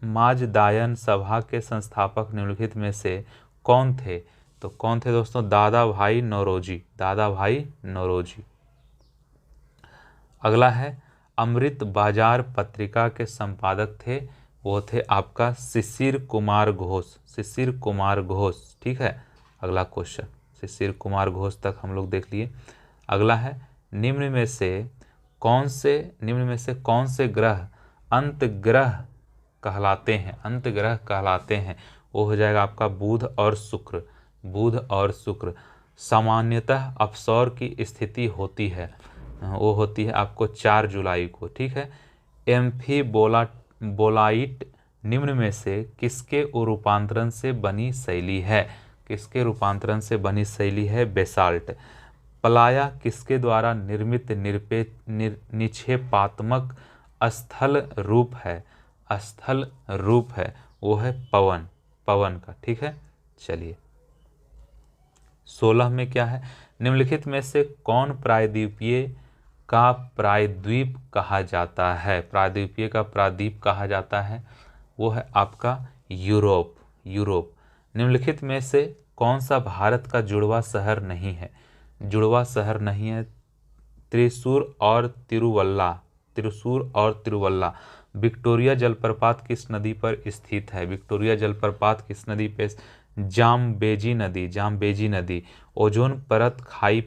माजदायन सभा के संस्थापक निम्नलिखित में से कौन थे? तो कौन थे दोस्तों? दादा भाई नौरोजी। अगला है अमृत बाजार पत्रिका के संपादक थे, वो थे आपका शिशिर कुमार घोष। ठीक है, अगला क्वेश्चन शिशिर कुमार घोष तक हम लोग देख लिए। अगला है निम्न में से कौन से ग्रह अंत ग्रह कहलाते हैं? वो हो जाएगा आपका बुध और शुक्र। सामान्यतः अपसौर की स्थिति होती है, वो होती है आपको 4 जुलाई को। ठीक है, एम्फीबोलाइट निम्न में से किसके रूपांतरण से बनी शैली है? बेसाल्ट। पलाया किसके द्वारा निर्मित निक्षेपात्मक स्थल रूप है? वो है पवन का। ठीक है, चलिए 16 में क्या है? निम्नलिखित में से कौन प्रायद्वीपीय का प्रायद्वीप कहा जाता है? वो है आपका यूरोप। निम्नलिखित में से कौन सा भारत का जुड़वा शहर नहीं है? त्रिशूर और तिरुवल्ला। विक्टोरिया जलप्रपात किस नदी पर स्थित है? किस नदी पे? जाम्बेजी नदी। ओजोन परत खाई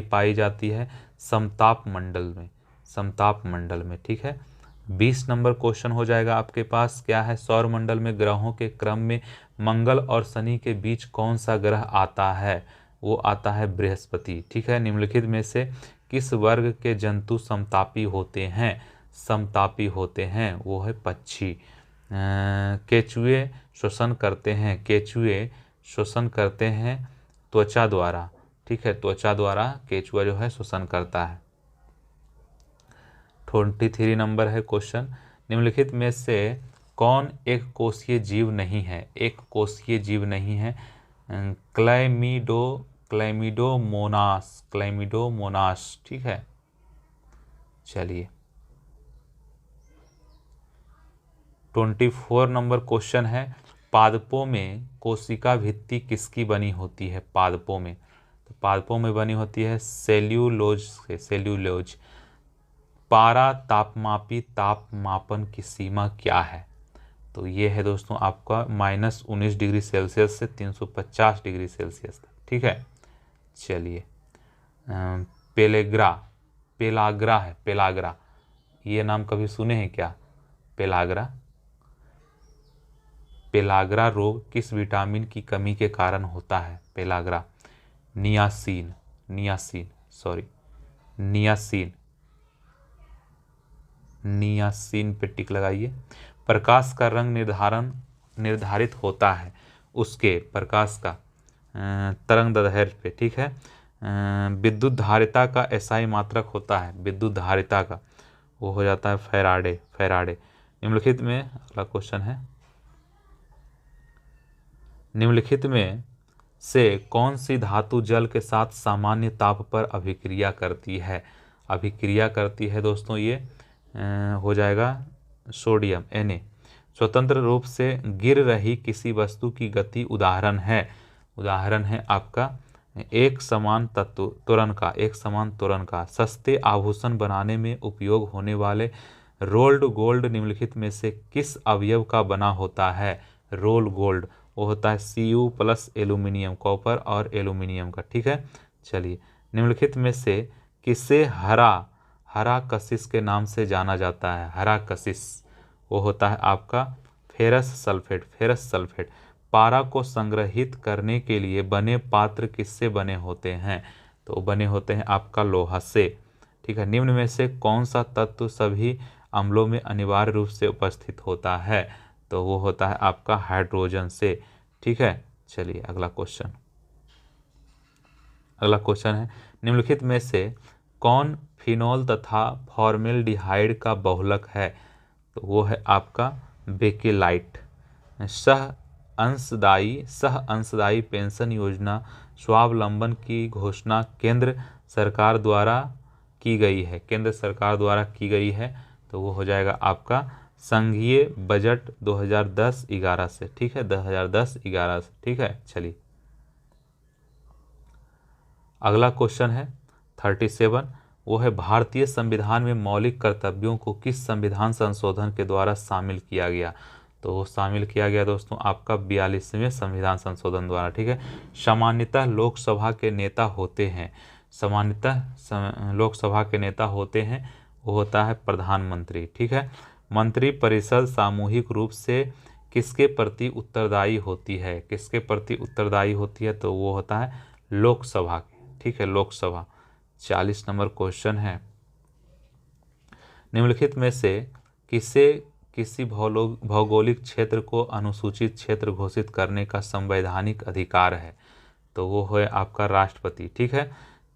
पाई जाती है समताप मंडल में। ठीक है, 20 नंबर क्वेश्चन हो जाएगा आपके पास। क्या है? सौरमंडल में ग्रहों के क्रम में मंगल और शनि के बीच कौन सा ग्रह आता है? वो आता है बृहस्पति। ठीक है, निम्नलिखित में से किस वर्ग के जंतु समतापी होते हैं? समतापी होते हैं, वो है पक्षी। केचुए श्वसन करते हैं, केचुए श्वसन करते हैं त्वचा द्वारा। ठीक है, त्वचा द्वारा केचुआ जो है श्वसन करता है। 23 नंबर है क्वेश्चन, निम्नलिखित में से कौन एक कोषीय जीव नहीं है? एक कोषीय जीव नहीं है। क्लैमिडोमोनास। ठीक है, चलिए 24 नंबर क्वेश्चन है, पादपों में कोशिका भित्ति किसकी बनी होती है? पादपों में, तो पादपों में बनी होती है सेल्यूलोज से, सेल्यूलोज। पारा तापमापी तापमापन की सीमा क्या है? तो ये है दोस्तों आपका -19 डिग्री सेल्सियस से 350 डिग्री सेल्सियस तक। ठीक है, चलिए पेलाग्रा है, पेलाग्रा, ये नाम कभी सुने हैं क्या? पेलाग्रा। पेलाग्रा रोग किस विटामिन की कमी के कारण होता है? पेलाग्रा, नियासिन पे टिक लगाइए। प्रकाश का रंग निर्धारित होता है उसके प्रकाश का तरंग दैर्ध्य पे। ठीक है, विद्युत धारिता का एसआई मात्रक होता है विद्युत धारिता का, वो हो जाता है फैराडे। निम्नलिखित में अगला क्वेश्चन है, निम्नलिखित में से कौन सी धातु जल के साथ सामान्य ताप पर अभिक्रिया करती है? अभिक्रिया करती है दोस्तों, ये हो जाएगा सोडियम, Na। स्वतंत्र रूप से गिर रही किसी वस्तु की गति उदाहरण है आपका एक समान त्वरण का। सस्ते आभूषण बनाने में उपयोग होने वाले रोल्ड गोल्ड निम्नलिखित में से किस अवयव का बना होता है? रोल गोल्ड, वो होता है Cu प्लस एल्यूमिनियम, कॉपर और एल्यूमिनियम का। ठीक है, चलिए निम्नलिखित में से किसे हरा कशिश के नाम से जाना जाता है? हरा कशिश, वो होता है आपका फेरस सल्फेट। पारा को संग्रहित करने के लिए बने पात्र किससे बने होते हैं? तो बने होते हैं आपका लोहा से। ठीक है, निम्न में से कौन सा तत्व सभी अम्लों में अनिवार्य रूप से उपस्थित होता है? तो वो होता है आपका हाइड्रोजन से। ठीक है, चलिए अगला क्वेश्चन है, निम्नलिखित में से कौन फिनोल तथा फॉर्मेल्डिहाइड का बहुलक है? तो वो है आपका बेकेलाइट। सह अंशदायी पेंशन योजना स्वावलंबन की घोषणा केंद्र सरकार द्वारा की गई है, तो वो हो जाएगा आपका संघीय बजट 2010-11 से। ठीक है, 2010-11 से। ठीक है, चलिए अगला क्वेश्चन है 37, वो है भारतीय संविधान में मौलिक कर्तव्यों को किस संविधान संशोधन के द्वारा शामिल किया गया? तो वो शामिल किया गया दोस्तों आपका 42वें संविधान संशोधन द्वारा। ठीक है, सामान्यतः लोकसभा के नेता होते हैं, वो होता है प्रधानमंत्री। ठीक है, मंत्रिपरिषद सामूहिक रूप से किसके प्रति उत्तरदायी होती है? तो वो होता है लोकसभा के। ठीक है, लोकसभा। 40 नंबर क्वेश्चन है, निम्नलिखित में से किसी भौगोलिक क्षेत्र को अनुसूचित क्षेत्र घोषित करने का संवैधानिक अधिकार है? तो वो है आपका राष्ट्रपति। ठीक है,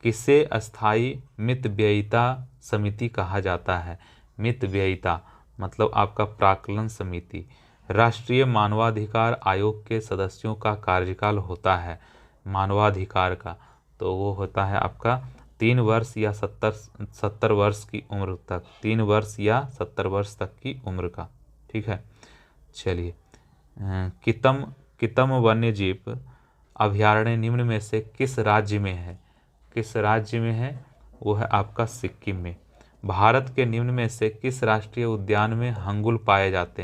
किसे अस्थायी मितव्ययिता समिति कहा जाता है? मितव्ययिता मतलब आपका प्राक्कलन समिति। राष्ट्रीय मानवाधिकार आयोग के सदस्यों का कार्यकाल होता है मानवाधिकार का, तो वो होता है आपका 3 वर्ष या 70 वर्ष की उम्र तक, 3 वर्ष या 70 वर्ष तक की उम्र का। ठीक है, चलिए कितम वन्यजीव अभयारण्य निम्न में से किस राज्य में है? वो है आपका सिक्किम में। भारत के निम्न में से किस राष्ट्रीय उद्यान में हंगुल पाए जाते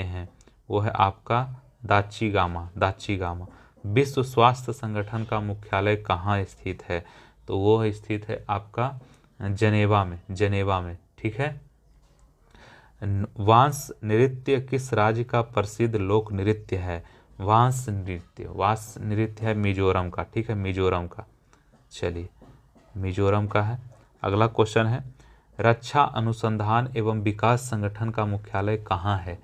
हैं? वो है आपका दाच्चीगामा। विश्व स्वास्थ्य संगठन का मुख्यालय कहाँ स्थित है? तो वो स्थित है आपका जनेवा में। ठीक है, वांस नृत्य किस राज्य का प्रसिद्ध लोक नृत्य है? वांस नृत्य है मिजोरम का, ठीक है, मिजोरम का। चलिए, मिजोरम का है। अगला क्वेश्चन है, रक्षा अनुसंधान एवं विकास संगठन का मुख्यालय कहाँ है?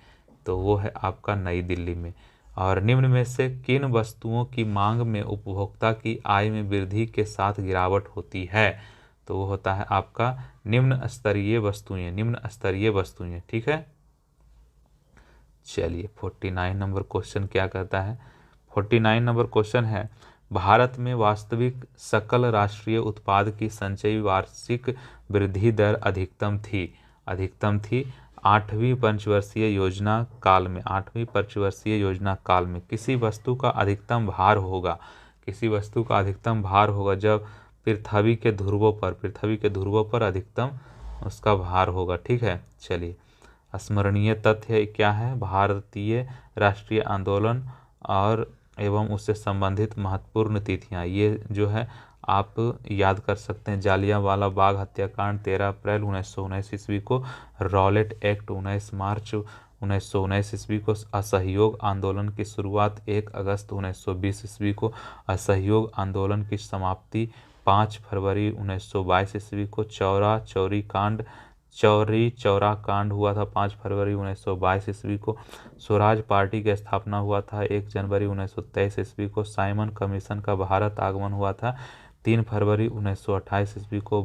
तो वो है आपका नई दिल्ली में। और निम्न में से किन वस्तुओं की मांग में उपभोक्ता की आय में वृद्धि के साथ गिरावट होती है? तो वो होता है आपका निम्न स्तरीय वस्तुएं, ठीक है। चलिए, 49 नंबर क्वेश्चन क्या कहता है? 49 नंबर क्वेश्चन है, भारत में वास्तविक सकल राष्ट्रीय उत्पाद की संचयी वार्षिक वृद्धि दर अधिकतम थी 8वीं पंचवर्षीय योजना काल में किसी वस्तु का अधिकतम भार होगा जब पृथ्वी के ध्रुवों पर अधिकतम उसका भार होगा, ठीक है। चलिए, स्मरणीय तथ्य क्या है? भारतीय राष्ट्रीय आंदोलन और एवं उससे संबंधित महत्वपूर्ण तिथियां, ये जो है आप याद कर सकते हैं। जालियांवाला बाग हत्याकांड 13 अप्रैल 1919 ईस्वी को, रॉलेट एक्ट 19 मार्च 1919 ईस्वी को, असहयोग आंदोलन की शुरुआत 1 अगस्त 1920 ईस्वी को, असहयोग आंदोलन की समाप्ति 5 फरवरी 1922 ईस्वी को, चौरी चौरा कांड हुआ था 5 फरवरी 1922 ईस्वी को, स्वराज पार्टी की स्थापना हुआ था 1 जनवरी 1923 ईस्वी को, साइमन कमीशन का भारत आगमन हुआ था 3 फरवरी 1928 ईस्वी को,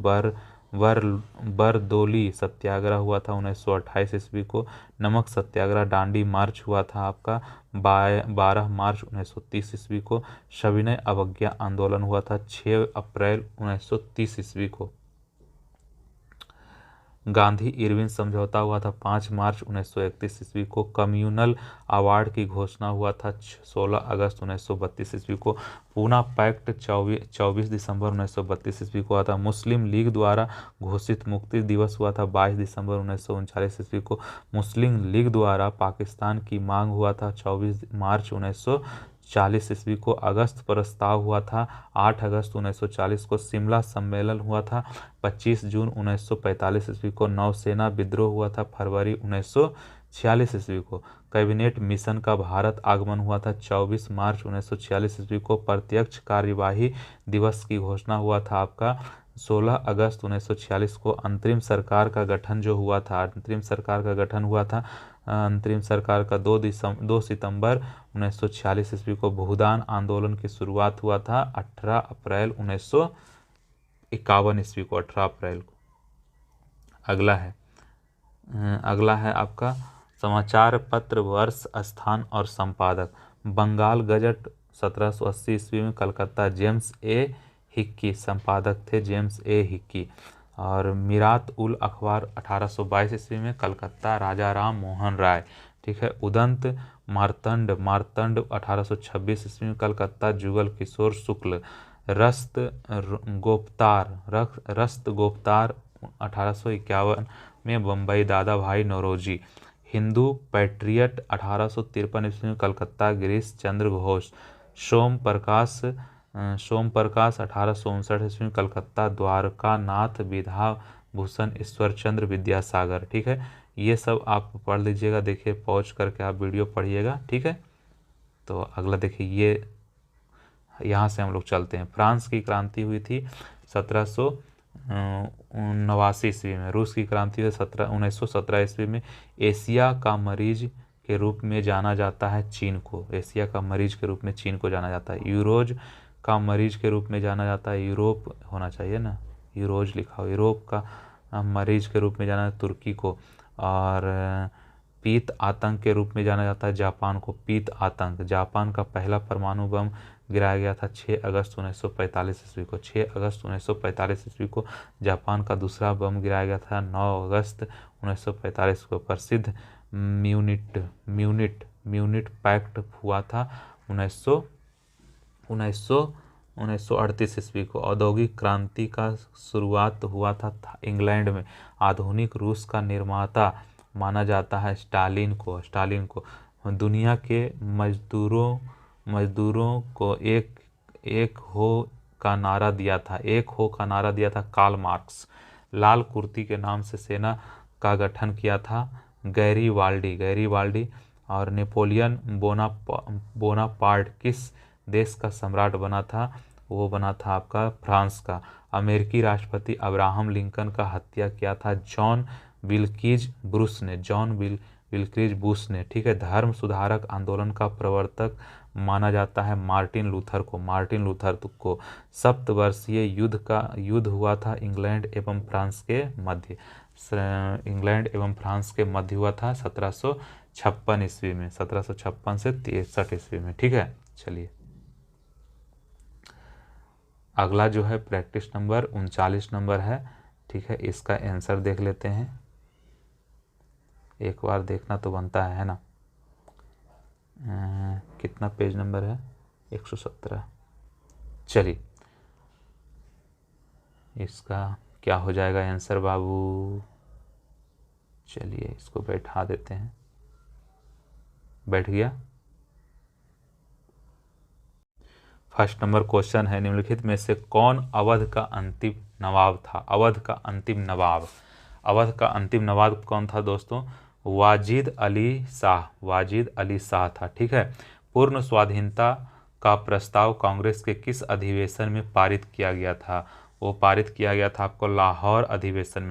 बरदोली सत्याग्रह हुआ था 1928 ईस्वी को, नमक सत्याग्रह दांडी मार्च हुआ था आपका 12 मार्च 1930 ईस्वी को, सविनय अवज्ञा आंदोलन हुआ था 6 अप्रैल 1930 ईस्वी को, गांधी इरविन समझौता हुआ था 5 मार्च 1931 ईस्वी को, कम्युनल अवार्ड की घोषणा हुआ था 16 अगस्त 1932 ईस्वी को, पूना पैक्ट 24 दिसंबर 1932 ईस्वी को हुआ था, मुस्लिम लीग द्वारा घोषित मुक्ति दिवस हुआ था 22 दिसंबर 1939 ईस्वी को, मुस्लिम लीग द्वारा पाकिस्तान की मांग हुआ था 24 मार्च 1940 ईस्वी को, अगस्त प्रस्ताव हुआ था 8 अगस्त 1940 को, शिमला सम्मेलन हुआ था 25 जून 1945 ईस्वी को, नौसेना विद्रोह हुआ था फरवरी 1946 ईस्वी को, कैबिनेट मिशन का भारत आगमन हुआ था 24 मार्च 1946 ईस्वी को, प्रत्यक्ष कार्यवाही दिवस की घोषणा हुआ था आपका 16 अगस्त 1946 को, अंतरिम सरकार का गठन हुआ था अंतरिम सरकार का 2 सितंबर 1946 ईस्वी को, भूदान आंदोलन की शुरुआत हुआ था 18 अप्रैल 1951 ईस्वी को, 18 अप्रैल को। अगला है आपका समाचार पत्र वर्ष, स्थान और संपादक। बंगाल गजट 1780 ईस्वी में कलकत्ता, जेम्स ए हिक्की संपादक थे, जेम्स ए हिक्की। और मिरात उल अखबार 1822 ईस्वी में कलकत्ता, राजा राम मोहन राय, ठीक है। उदंत मार्तंड 1826 ईस्वी में कलकत्ता, जुगल किशोर शुक्ल। रस्त गोपतार 1851 में बम्बई, दादा भाई नौरोजी। हिंदू पैट्रियट 1853 ईस्वी में कलकत्ता, गिरीश चंद्र घोष। सोम प्रकाश 1859 ईस्वी में कलकत्ता, द्वारका नाथ विधा भूषण ईश्वर चंद्र विद्यासागर, ठीक है। ये सब आप पढ़ लीजिएगा, देखिए पॉज करके आप वीडियो पढ़िएगा, ठीक है। तो अगला देखिए, ये यहाँ से हम लोग चलते हैं। फ्रांस की क्रांति हुई थी 1789 ईस्वी में। रूस की क्रांति हुई 1917 ईस्वी में। एशिया का मरीज के रूप में जाना जाता है चीन को, एशिया का मरीज के रूप में चीन को जाना जाता है। यूरोज का मरीज के रूप में जाना जाता है, यूरोप होना चाहिए ना, यूरोज लिखा हो। यूरोप का मरीज के रूप में जाना है तुर्की को। और पीत आतंक के रूप में जाना जाता है जापान को, पीत आतंक। जापान का पहला परमाणु बम गिराया गया था 6 अगस्त 1945 ईस्वी को, 6 अगस्त 1945 ईस्वी को। जापान का दूसरा बम गिराया गया था 9 अगस्त 1945 को। प्रसिद्ध म्यूनिट पैक्ट हुआ था 1938 ईस्वी को। औद्योगिक क्रांति का शुरुआत हुआ था इंग्लैंड में। आधुनिक रूस का निर्माता माना जाता है स्टालिन को। दुनिया के मजदूरों को एक हो का नारा दिया था कार्ल मार्क्स। लाल कुर्ती के नाम से सेना का गठन किया था गैरी वाल्डी। और नेपोलियन बोनापार्ट किस देश का सम्राट बना था? वो बना था आपका फ्रांस का। अमेरिकी राष्ट्रपति अब्राहम लिंकन का हत्या किया था जॉन विल्कीज ब्रूस ने, विल्कीज बुश ने। ठीक है। धर्म सुधारक आंदोलन का प्रवर्तक माना जाता है मार्टिन लूथर को। सप्तवर्षीय युद्ध हुआ था इंग्लैंड एवं फ्रांस के मध्य हुआ था 1756 ईस्वी में, 1756 से 63 ईस्वी में। ठीक है। चलिए अगला जो है प्रैक्टिस नंबर 39 नंबर है। ठीक है। इसका आंसर देख लेते हैं, एक बार देखना तो बनता है ना। कितना पेज नंबर है? 117। चलिए इसका क्या हो जाएगा आंसर बाबू? चलिए इसको बैठा देते हैं। बैठ गया। फर्स्ट नंबर क्वेश्चन है, निम्नलिखित में से कौन अवध का अंतिम नवाब था? अवध का अंतिम नवाब कौन था दोस्तों? वाजिद अली शाह था। ठीक है। पूर्ण स्वाधीनता का प्रस्ताव कांग्रेस के किस अधिवेशन में पारित किया गया था? वो पारित किया गया था आपको लाहौर अधिवेशन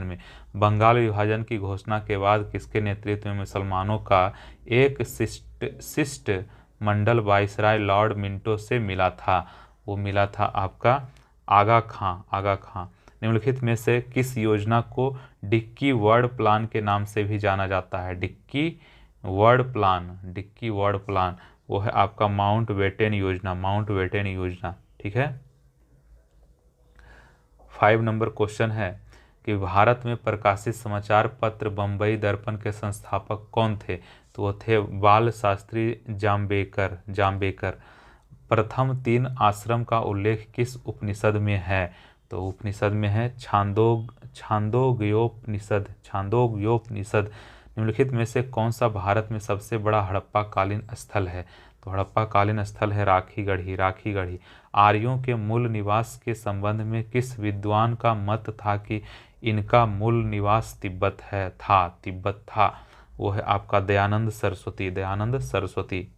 में। बंगाल विभाजन की घोषणा के बाद किसके नेतृत्व में मुसलमानों का एक शिष्ट मंडल वाइसराय लॉर्ड मिंटो से मिला था? वो मिला था आपका आगा खां। निम्नलिखित में से किस योजना को डिक्की वर्ड प्लान के नाम से भी जाना जाता है? डिक्की वर्ड प्लान वो है आपका माउंटबेटन योजना। ठीक है। 5 नंबर क्वेश्चन है कि भारत में प्रकाशित समाचार पत्र बंबई दर्पण के संस्थापक कौन थे? तो वो थे बाल शास्त्री जाम्बेकर। प्रथम 3 आश्रम का उल्लेख किस उपनिषद में है? तो उपनिषद में है छांदोग्योपनिषद। निम्नलिखित में से कौन सा भारत में सबसे बड़ा हड़प्पा कालीन स्थल है? तो हड़प्पा कालीन स्थल है राखी गढ़ी। आर्यों के मूल निवास के संबंध में किस विद्वान का मत था कि इनका मूल निवास तिब्बत था? वो है आपका दयानंद सरस्वती।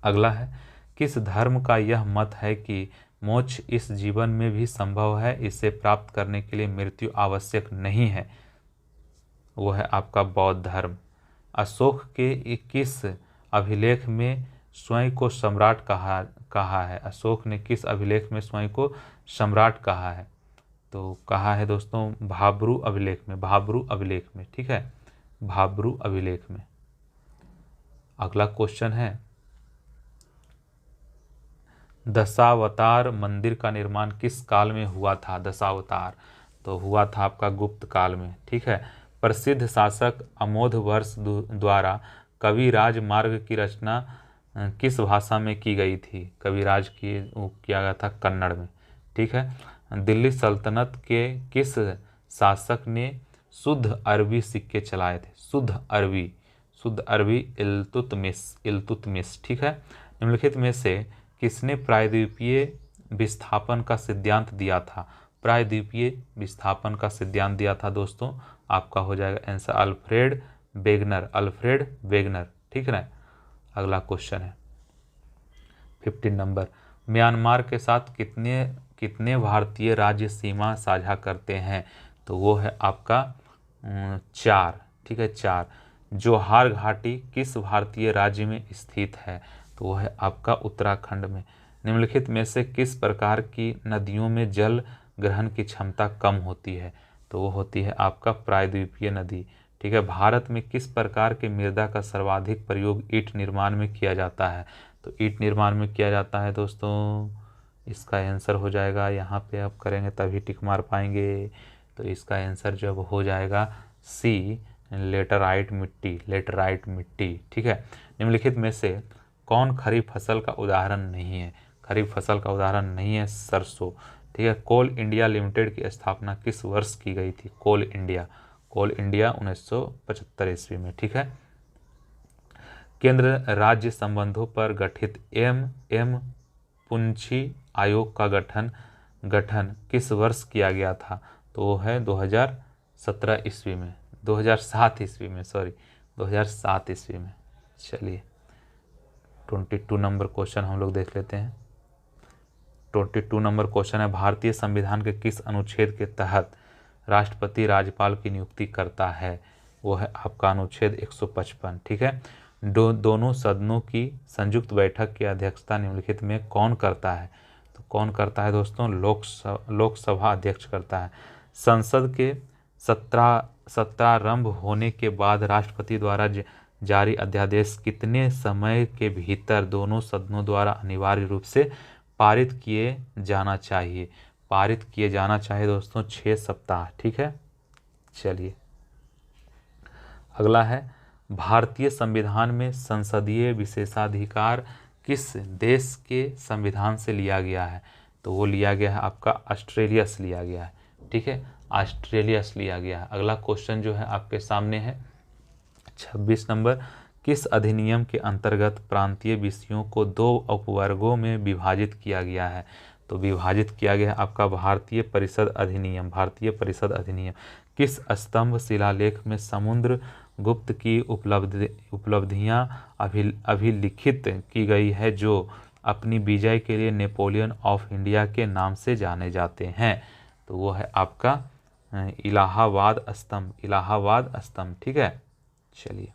अगला है, किस धर्म का यह मत है कि मोक्ष इस जीवन में भी संभव है, इसे प्राप्त करने के लिए मृत्यु आवश्यक नहीं है? वो है आपका बौद्ध धर्म। अशोक के किस अभिलेख में स्वयं को सम्राट कहा है? अशोक ने किस अभिलेख में स्वयं को सम्राट कहा है? तो कहा है दोस्तों भाब्रू अभिलेख में। ठीक है। भाब्रू अभिलेख में। अगला क्वेश्चन है, दशावतार मंदिर का निर्माण किस काल में हुआ था? दशावतार तो हुआ था आपका गुप्त काल में। ठीक है। प्रसिद्ध शासक अमोध वर्ष द्वारा कविराज मार्ग की रचना किस भाषा में की गई थी? कविराज किया गया था कन्नड़ में। ठीक है। दिल्ली सल्तनत के किस शासक ने शुद्ध अरबी सिक्के चलाए थे? शुद्ध अरबी इल्तुतमिश। ठीक है। निम्नलिखित में से किसने प्रायद्वीपीय विस्थापन का सिद्धांत दिया था? प्रायद्वीपीय विस्थापन का सिद्धांत दिया था दोस्तों, आपका हो जाएगा आंसर अल्फ्रेड वेगनर। ठीक है। अगला क्वेश्चन है 15 नंबर, म्यांमार के साथ कितने भारतीय राज्य सीमा साझा करते हैं? तो वो है आपका 4। ठीक है, 4। जोहार घाटी किस भारतीय राज्य में स्थित है? तो वो है आपका उत्तराखंड में। निम्नलिखित में से किस प्रकार की नदियों में जल ग्रहण की क्षमता कम होती है? तो वो होती है आपका प्रायद्वीपीय नदी। ठीक है। भारत में किस प्रकार की मृदा का सर्वाधिक प्रयोग ईंट निर्माण में किया जाता है? तो ईंट निर्माण में किया जाता है दोस्तों, इसका आंसर हो जाएगा, यहाँ पे आप करेंगे तभी टिक मार पाएंगे। तो इसका आंसर जब हो जाएगा सी, लेटराइट मिट्टी। ठीक है। निम्नलिखित में से कौन खरीफ फसल का उदाहरण नहीं है? खरीफ फसल का उदाहरण नहीं है सरसों। ठीक है। कोल इंडिया लिमिटेड की स्थापना किस वर्ष की गई थी? कोल इंडिया 1975 ईस्वी में। ठीक है। केंद्र राज्य संबंधों पर गठित एम पुंछी आयोग का गठन किस वर्ष किया गया था? तो वो है 2007 ईस्वी में। 2007 ईस्वी में। चलिए 22 नंबर क्वेश्चन हम लोग देख लेते हैं। 22 नंबर क्वेश्चन है, भारतीय संविधान के किस अनुच्छेद के तहत राष्ट्रपति राज्यपाल की नियुक्ति करता है? वो है आपका अनुच्छेद 155। ठीक है, दोनों सदनों की संयुक्त बैठक की अध्यक्षता निम्नलिखित में कौन करता है? तो कौन करता है दोस्तों? लोकसभा अध्यक्ष करता है। संसद के सत्रारंभ होने के बाद राष्ट्रपति द्वारा जारी अध्यादेश कितने समय के भीतर दोनों सदनों द्वारा अनिवार्य रूप से पारित किए जाना चाहिए? पारित किए जाना चाहिए दोस्तों 6 सप्ताह। ठीक है, चलिए अगला है, भारतीय संविधान में संसदीय विशेषाधिकार किस देश के संविधान से लिया गया है? तो वो लिया गया है आपका ऑस्ट्रेलिया से लिया गया है। ठीक है, ऑस्ट्रेलिया से लिया गया है। अगला क्वेश्चन जो है आपके सामने है 26 नंबर, किस अधिनियम के अंतर्गत प्रांतीय विषयों को 2 उपवर्गों में विभाजित किया गया है? तो विभाजित किया गया है आपका भारतीय परिषद अधिनियम। भारतीय परिषद अधिनियम किस स्तंभ शिलालेख में समुद्र गुप्त की उपलब्धियां अभिलिखित की गई है, जो अपनी विजय के लिए नेपोलियन ऑफ इंडिया के नाम से जाने जाते हैं? तो वो है आपका इलाहाबाद स्तंभ। इलाहाबाद स्तंभ। ठीक है, चलिए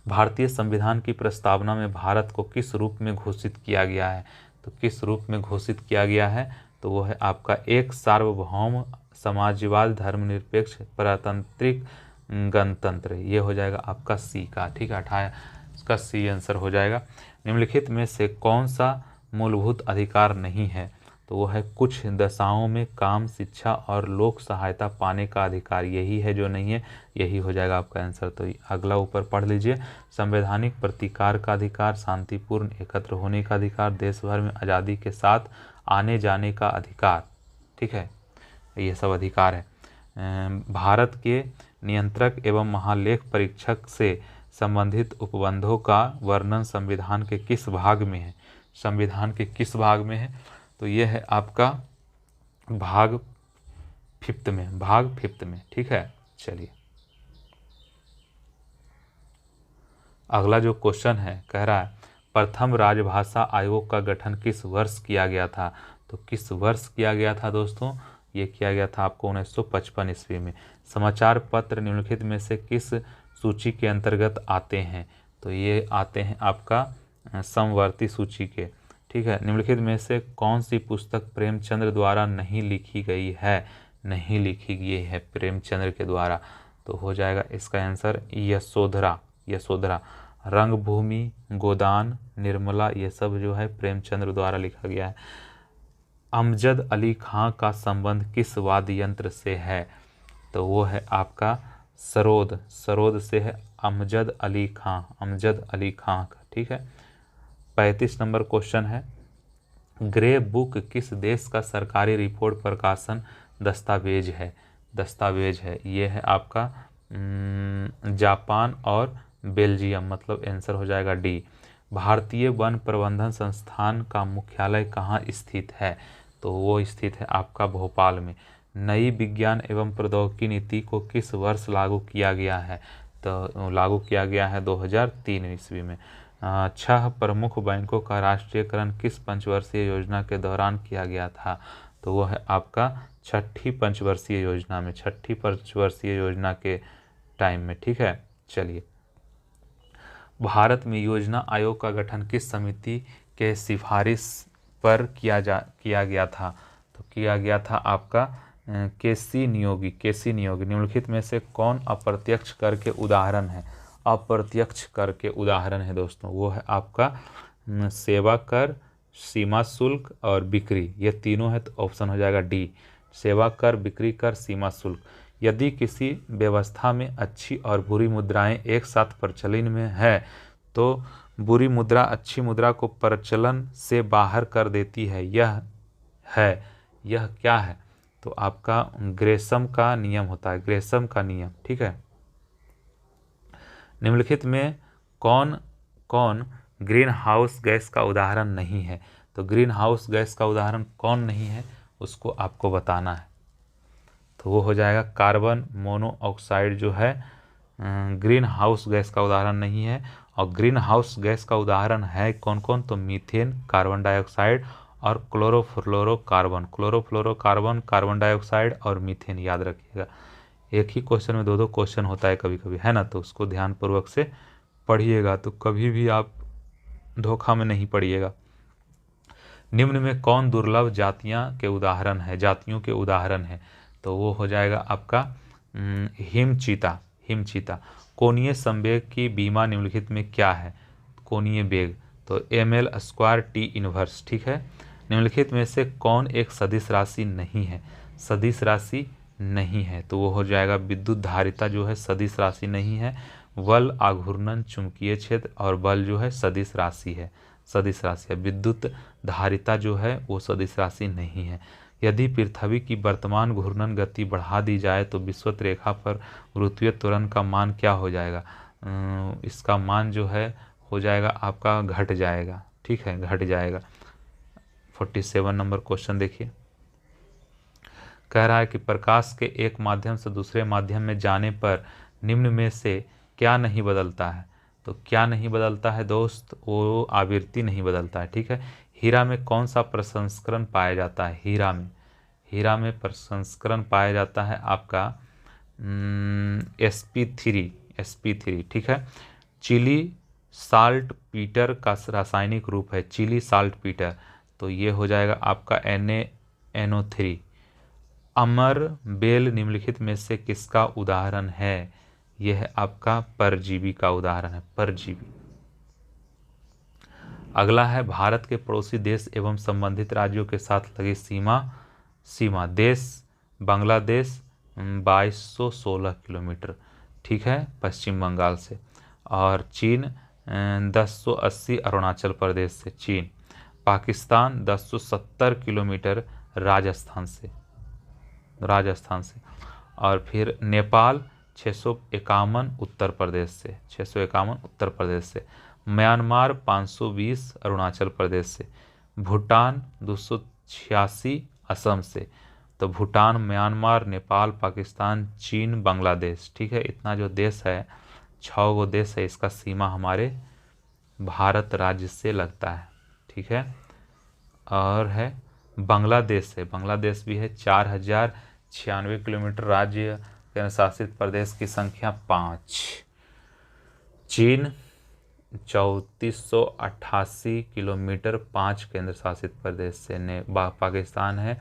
भारतीय संविधान की प्रस्तावना में भारत को किस रूप में घोषित किया गया है? तो किस रूप में घोषित किया गया है? तो वो है आपका एक सार्वभौम समाजवाद धर्मनिरपेक्ष प्रजातांत्रिक गणतंत्र। ये हो जाएगा आपका सी का। ठीक है, 28 इसका सी आंसर हो जाएगा। निम्नलिखित में से कौन सा मूलभूत अधिकार नहीं है? तो वो है कुछ दशाओं में काम, शिक्षा और लोक सहायता पाने का अधिकार। यही है जो नहीं है, यही हो जाएगा आपका आंसर। तो अगला ऊपर पढ़ लीजिए, संवैधानिक प्रतिकार का अधिकार, शांतिपूर्ण एकत्र होने का अधिकार, देश भर में आज़ादी के साथ आने जाने का अधिकार। ठीक है, ये सब अधिकार है। भारत के नियंत्रक एवं महालेख परीक्षक से संबंधित उपबंधों का वर्णन संविधान के किस भाग में है? संविधान के किस भाग में है? तो यह है आपका भाग 5 में। भाग 5 में। ठीक है, चलिए अगला जो क्वेश्चन है कह रहा है, प्रथम राजभाषा आयोग का गठन किस वर्ष किया गया था? तो किस वर्ष किया गया था दोस्तों? ये किया गया था आपको 1955 ईस्वी में। समाचार पत्र निम्नलिखित में से किस सूची के अंतर्गत आते हैं? तो ये आते हैं आपका समवर्ती सूची के। ठीक है, निम्नलिखित में से कौन सी पुस्तक प्रेमचंद्र द्वारा नहीं लिखी गई है? नहीं लिखी गई है प्रेमचंद्र के द्वारा। तो हो जाएगा इसका आंसर यशोधरा। यशोधरा, रंगभूमि, गोदान, निर्मला, ये सब जो है प्रेमचंद्र द्वारा लिखा गया है। अमजद अली खां का संबंध किस वाद्य यंत्र से है? तो वो है आपका सरोद। सरोद से है अमजद अली खां। अमजद अली खां का। ठीक है, 35 नंबर क्वेश्चन है, ग्रे बुक किस देश का सरकारी रिपोर्ट प्रकाशन दस्तावेज है? दस्तावेज है, ये है आपका जापान और बेल्जियम। मतलब आंसर हो जाएगा डी। भारतीय वन प्रबंधन संस्थान का मुख्यालय कहाँ स्थित है? तो वो स्थित है आपका भोपाल में। नई विज्ञान एवं प्रौद्योगिकी नीति को किस वर्ष लागू किया गया है? तो लागू किया गया है 2003 ईस्वी में। 6 प्रमुख बैंकों का राष्ट्रीयकरण किस पंचवर्षीय योजना के दौरान किया गया था? तो वो है आपका 6ठी पंचवर्षीय योजना में। 6ठी पंचवर्षीय योजना के टाइम में। ठीक है, चलिए भारत में योजना आयोग का गठन किस समिति के सिफारिश पर किया गया था? तो किया गया था आपका केसी नियोगी। केसी नियोगी। निम्नलिखित में से कौन अप्रत्यक्ष कर के उदाहरण है? अप्रत्यक्ष कर के उदाहरण है दोस्तों, वो है आपका सेवा कर, सीमा शुल्क और बिक्री। ये तीनों है, तो ऑप्शन हो जाएगा डी, सेवा कर, बिक्री कर, सीमा शुल्क। यदि किसी व्यवस्था में अच्छी और बुरी मुद्राएं एक साथ प्रचलन में है तो बुरी मुद्रा अच्छी मुद्रा को प्रचलन से बाहर कर देती है। यह क्या है? तो आपका ग्रेसम का नियम होता है। ग्रेसम का नियम। ठीक है, निम्नलिखित में कौन कौन ग्रीन हाउस गैस का उदाहरण नहीं है? तो ग्रीन हाउस गैस का उदाहरण कौन नहीं है उसको आपको बताना है। तो वो हो जाएगा कार्बन मोनोऑक्साइड जो है, ग्रीन हाउस गैस का उदाहरण नहीं है। और ग्रीन हाउस गैस का उदाहरण है कौन कौन, तो मीथेन, कार्बन डाइऑक्साइड और क्लोरोफ्लोरोकार्बन। क्लोरोफ्लोरोकार्बन, कार्बन डाइऑक्साइड और मीथेन, याद रखिएगा। एक ही क्वेश्चन में दो दो क्वेश्चन होता है कभी कभी, है ना, तो उसको ध्यानपूर्वक से पढ़िएगा तो कभी भी आप धोखा में नहीं पड़िएगा। निम्न में कौन दुर्लभ जातियों के उदाहरण है, तो वो हो जाएगा आपका हिमचीता। हिमचीता। कोणीय संवेग की बीमा निम्नलिखित में क्या है, कोणीय वेग, तो ml² t इनवर्स, ठीक है। निम्नलिखित में से कौन एक सदिश राशि नहीं है, सदिश राशि नहीं है, तो वो हो जाएगा विद्युत धारिता जो है सदिश राशि नहीं है। बल, आघूर्णन, चुंबकीय क्षेत्र और बल जो है सदिश राशि है, सदिश राशि है। विद्युत धारिता जो है वो सदिश राशि नहीं है। यदि पृथ्वी की वर्तमान घूर्णन गति बढ़ा दी जाए तो विषुवत रेखा पर गुरुत्वीय त्वरण का मान क्या हो जाएगा, इसका मान जो है हो जाएगा आपका घट जाएगा, ठीक है, घट जाएगा। 47 नंबर क्वेश्चन देखिए, कह रहा है कि प्रकाश के एक माध्यम से दूसरे माध्यम में जाने पर निम्न में से क्या नहीं बदलता है, तो क्या नहीं बदलता है दोस्त, वो आवृत्ति नहीं बदलता है, ठीक है। हीरा में कौन सा प्रसंस्करण पाया जाता है, हीरा में प्रसंस्करण पाया जाता है आपका sp3, ठीक है। चिली साल्ट पीटर का रासायनिक रूप है, चिली साल्ट पीटर, तो ये हो जाएगा आपका NaNO3। अमर बेल निम्नलिखित में से किसका उदाहरण है, यह है आपका परजीवी का उदाहरण है, परजीवी। अगला है भारत के पड़ोसी देश एवं संबंधित राज्यों के साथ लगी सीमा देश बांग्लादेश 2216 किलोमीटर, ठीक है, पश्चिम बंगाल से। और चीन 1080 अरुणाचल प्रदेश से, चीन। पाकिस्तान 1070 किलोमीटर राजस्थान से। और फिर नेपाल 651 उत्तर प्रदेश से, 651 उत्तर प्रदेश से। म्यांमार 520 अरुणाचल प्रदेश से। भूटान 286 असम से। तो भूटान, म्यांमार, नेपाल, पाकिस्तान, चीन, बांग्लादेश, ठीक है, इतना जो देश है, 6 गो देश है, इसका सीमा हमारे भारत राज्य से लगता है, ठीक है। और है बांग्लादेश से, बांग्लादेश भी है 4096 किलोमीटर, राज्य केंद्र शासित प्रदेश की संख्या 5। चीन 3488 किलोमीटर, 5 केंद्र शासित प्रदेश से। पाकिस्तान है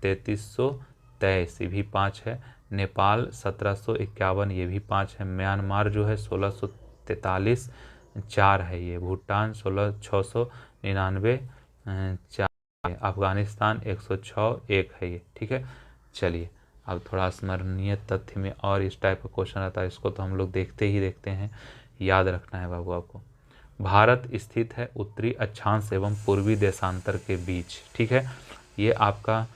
3323, ये भी 5 है। नेपाल 1751, ये भी 5 है। म्यांमार जो है 1643, 4 है ये। भूटान 699, 4 है। अफगानिस्तान 106, 1 है ये, ठीक है। चलिए अब थोड़ा स्मरणीय तथ्य में और इस टाइप का क्वेश्चन आता है, इसको तो हम लोग देखते हैं, याद रखना है बाबू आपको। भारत स्थित है उत्तरी अक्षांश एवं पूर्वी देशांतर के बीच, ठीक है। ये आपका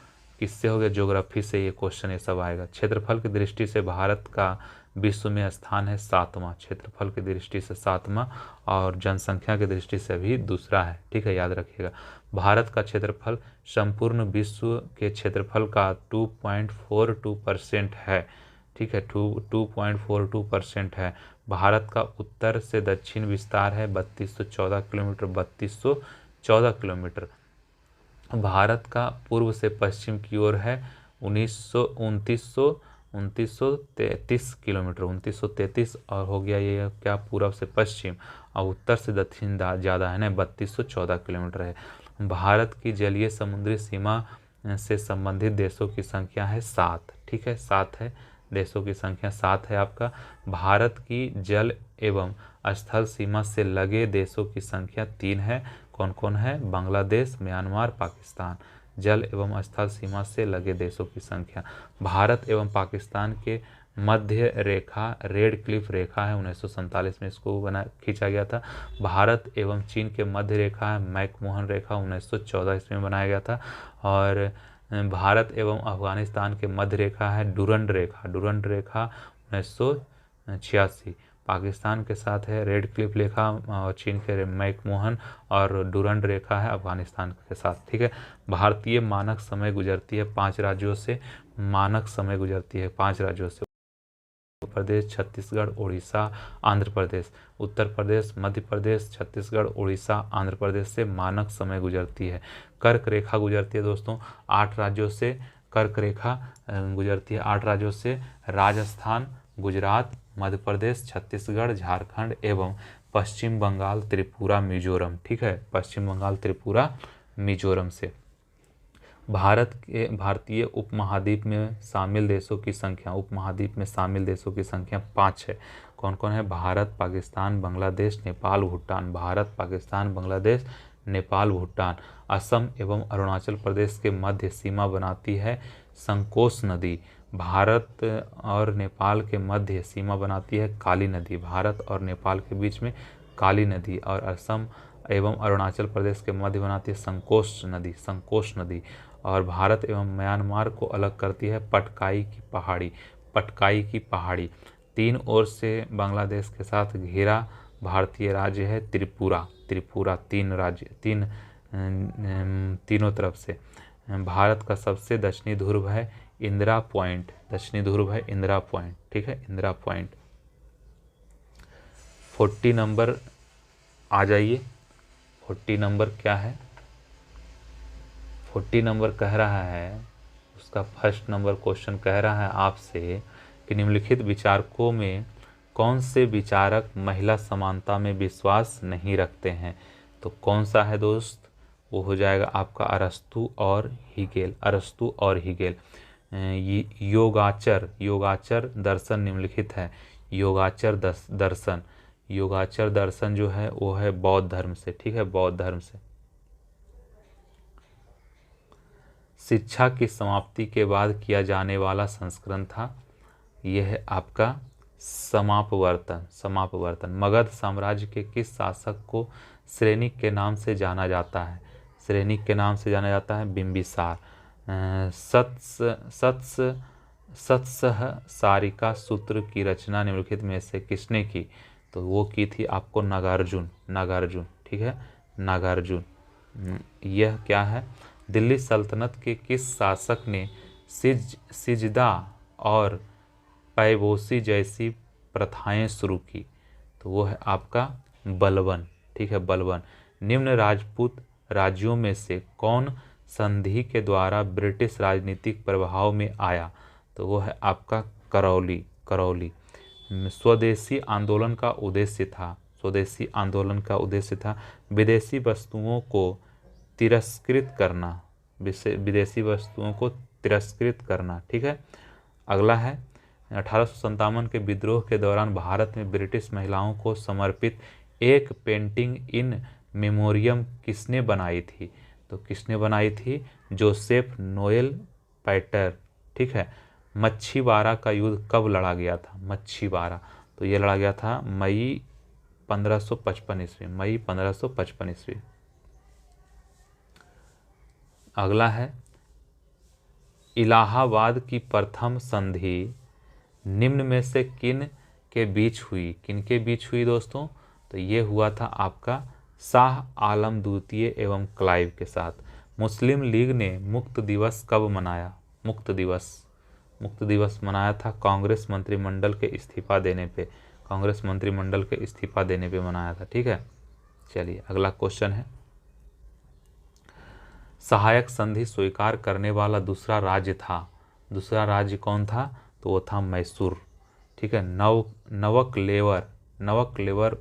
किससे हो गया, ज्योग्राफी से ये क्वेश्चन ये सब आएगा। क्षेत्रफल की दृष्टि से भारत का विश्व में स्थान है 7वां, क्षेत्रफल की दृष्टि से 7वां, और जनसंख्या की दृष्टि से भी दूसरा है, ठीक है, याद रखिएगा। भारत का क्षेत्रफल संपूर्ण विश्व के क्षेत्रफल का 2.42% है, ठीक है, 2.42% है। भारत का उत्तर से दक्षिण विस्तार है 3214 किलोमीटर, 3214 किलोमीटर। भारत का पूर्व से पश्चिम की ओर है 2933 किलोमीटर, 2933, और हो गया ये क्या, पूर्व से पश्चिम, और उत्तर से दक्षिण ज़्यादा है ना, 3214 किलोमीटर है। भारत की जलीय समुद्री सीमा से संबंधित देशों की संख्या है 7, ठीक है, 7 है, देशों की संख्या 7 है आपका। भारत की जल एवं स्थल सीमा से लगे देशों की संख्या 3 है, कौन कौन है, बांग्लादेश, म्यांमार, पाकिस्तान। जल एवं स्थल सीमा से लगे देशों की संख्या। भारत एवं पाकिस्तान के मध्य रेखा रेड क्लिफ रेखा है, 1947 में इसको खींचा गया था। भारत एवं चीन के मध्य रेखा है मैकमोहन रेखा, 1914 ईस्वी में बनाया गया था। और भारत एवं अफगानिस्तान के मध्य रेखा है डुरंड रेखा, 1986। पाकिस्तान के साथ है रेड क्लिफ रेखा, और चीन के मैकमोहन, और डुरंड रेखा है अफगानिस्तान के साथ, ठीक है। भारतीय मानक समय गुजरती है 5 राज्यों से, मानक समय गुजरती है 5 राज्यों से। प्रदेश, छत्तीसगढ़, उड़ीसा, आंध्र प्रदेश। उत्तर प्रदेश, मध्य प्रदेश, छत्तीसगढ़, उड़ीसा, आंध्र प्रदेश से मानक समय गुजरती है। कर्क रेखा गुजरती है दोस्तों 8 राज्यों से, कर्क रेखा गुजरती है 8 राज्यों से, राजस्थान, गुजरात, मध्य प्रदेश, छत्तीसगढ़, झारखंड एवं पश्चिम बंगाल, त्रिपुरा, मिजोरम। ठीक है, पश्चिम बंगाल, त्रिपुरा, मिजोरम से। भारतीय उपमहाद्वीप में शामिल देशों की संख्या, उपमहाद्वीप में शामिल देशों की संख्या 5 है। कौन कौन है? भारत, पाकिस्तान, बांग्लादेश, नेपाल, भूटान। भारत, पाकिस्तान, बांग्लादेश, नेपाल, भूटान। असम एवं अरुणाचल प्रदेश के मध्य सीमा बनाती है संकोश नदी। भारत और नेपाल के मध्य सीमा बनाती है काली नदी। भारत और नेपाल के बीच में काली नदी। और असम एवं अरुणाचल प्रदेश के मध्य बनाती है संकोश नदी, संकोश नदी। और भारत एवं म्यांमार को अलग करती है पटकाई की पहाड़ी, पटकाई की पहाड़ी। 3 ओर से बांग्लादेश के साथ घिरा भारतीय राज्य है त्रिपुरा, त्रिपुरा 3 राज्य, तीनों तरफ से। भारत का सबसे दक्षिणी ध्रुव है इंदिरा पॉइंट, दक्षिणी ध्रुव है इंदिरा पॉइंट। ठीक है, इंदिरा पॉइंट। 40 नंबर आ जाइए। 40 नंबर क्या है? 40 नंबर कह रहा है, उसका फर्स्ट नंबर क्वेश्चन कह रहा है आपसे कि निम्नलिखित विचारकों में कौन से विचारक महिला समानता में विश्वास नहीं रखते हैं? तो कौन सा है दोस्त? वो हो जाएगा आपका अरस्तु और हीगेल, अरस्तु और हीगेल। योगाचर, योगाचर दर्शन निम्नलिखित है। योगाचर दर्शन, योगाचर दर्शन जो है वो है बौद्ध धर्म से। ठीक है, बौद्ध धर्म से। शिक्षा की समाप्ति के बाद किया जाने वाला संस्करण था, यह है आपका समापवर्तन, समापवर्तन। मगध साम्राज्य के किस शासक को श्रेणिक के नाम से जाना जाता है? श्रेणिक के नाम से जाना जाता है बिंबिसार। सत्सहसारिका सूत्र की रचना निम्नलिखित में से किसने की? तो वो की थी आपको नागार्जुन, नागार्जुन। ठीक है, नागार्जुन। यह क्या है? दिल्ली सल्तनत के किस शासक ने सिजदा और पैबोसी जैसी प्रथाएं शुरू की? तो वो है आपका बलबन। ठीक है, बलबन। निम्न राजपूत राज्यों में से कौन संधि के द्वारा ब्रिटिश राजनीतिक प्रभाव में आया? तो वो है आपका करौली, करौली। स्वदेशी आंदोलन का उद्देश्य था, स्वदेशी आंदोलन का उद्देश्य था विदेशी वस्तुओं को तिरस्कृत करना, विदेशी वस्तुओं को तिरस्कृत करना। ठीक है, अगला है 1857 के विद्रोह के दौरान भारत में ब्रिटिश महिलाओं को समर्पित एक पेंटिंग इन मेमोरियम किसने बनाई थी? तो किसने बनाई थी? Joseph Noel Paton. ठीक है। मच्छीवाड़ा का युद्ध कब लड़ा गया था? मच्छीवाड़ा, तो ये लड़ा गया था मई 1555 ईस्वी, मई 1555 ईस्वी। अगला है इलाहाबाद की प्रथम संधि निम्न में से किन के बीच हुई? किन के बीच हुई दोस्तों? तो ये हुआ था आपका शाह आलम द्वितीय एवं क्लाइव के साथ। मुस्लिम लीग ने मुक्त दिवस कब मनाया? मुक्त दिवस, मुक्त दिवस मनाया था कांग्रेस मंत्रिमंडल के इस्तीफा देने पे, कांग्रेस मंत्रिमंडल के इस्तीफा देने पे मनाया था। ठीक है, चलिए अगला क्वेश्चन है, सहायक संधि स्वीकार करने वाला दूसरा राज्य था, दूसरा राज्य कौन था? तो वो था मैसूर। ठीक है। नवकलेवर, नवकलेवर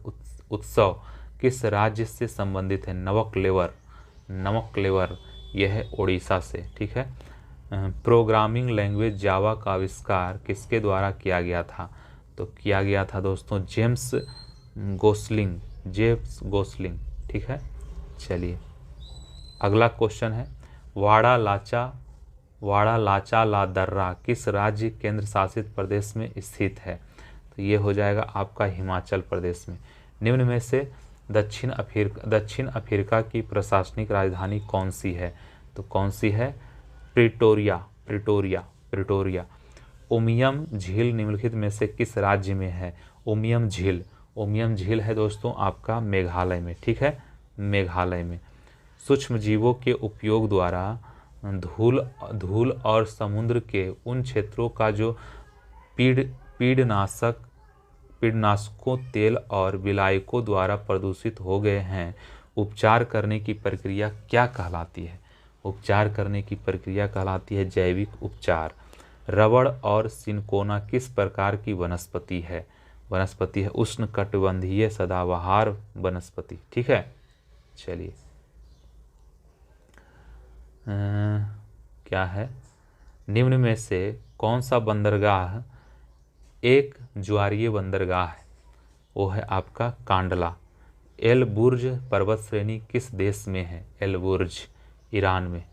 उत्सव किस राज्य से संबंधित है? नवकलेवर, नवकलेवर यह है उड़ीसा से। ठीक है। प्रोग्रामिंग लैंग्वेज जावा का आविष्कार किसके द्वारा किया गया था? तो किया गया था दोस्तों जेम्स गोसलिंग, जेम्स गोसलिंग। ठीक है, चलिए अगला क्वेश्चन है, वाड़ा लाचा ला दर्रा किस राज्य केंद्र शासित प्रदेश में स्थित है? तो ये हो जाएगा आपका हिमाचल प्रदेश में। निम्न में से दक्षिण अफ्रीका की प्रशासनिक राजधानी कौन सी है? तो कौन सी है? Pretoria, Pretoria, Pretoria. उमियम झील निम्नलिखित में से किस राज्य में है? उमियम झील, उमियम झील है दोस्तों आपका मेघालय में। ठीक है, मेघालय में। सूक्ष्म जीवों के उपयोग द्वारा धूल और समुद्र के उन क्षेत्रों का जो कीटनाशकों, तेल और विलायकों द्वारा प्रदूषित हो गए हैं, उपचार करने की प्रक्रिया क्या कहलाती है? उपचार करने की प्रक्रिया कहलाती है जैविक उपचार। रबड़ और सिनकोना किस प्रकार की वनस्पति है? वनस्पति है उष्णकटिबंधीय सदाबहार वनस्पति। ठीक है, चलिए क्या है, निम्न में से कौन सा बंदरगाह एक ज्वारीय बंदरगाह है? वो है आपका कांडला। एलबुर्ज पर्वत श्रेणी किस देश में है? एलबुर्ज ईरान में।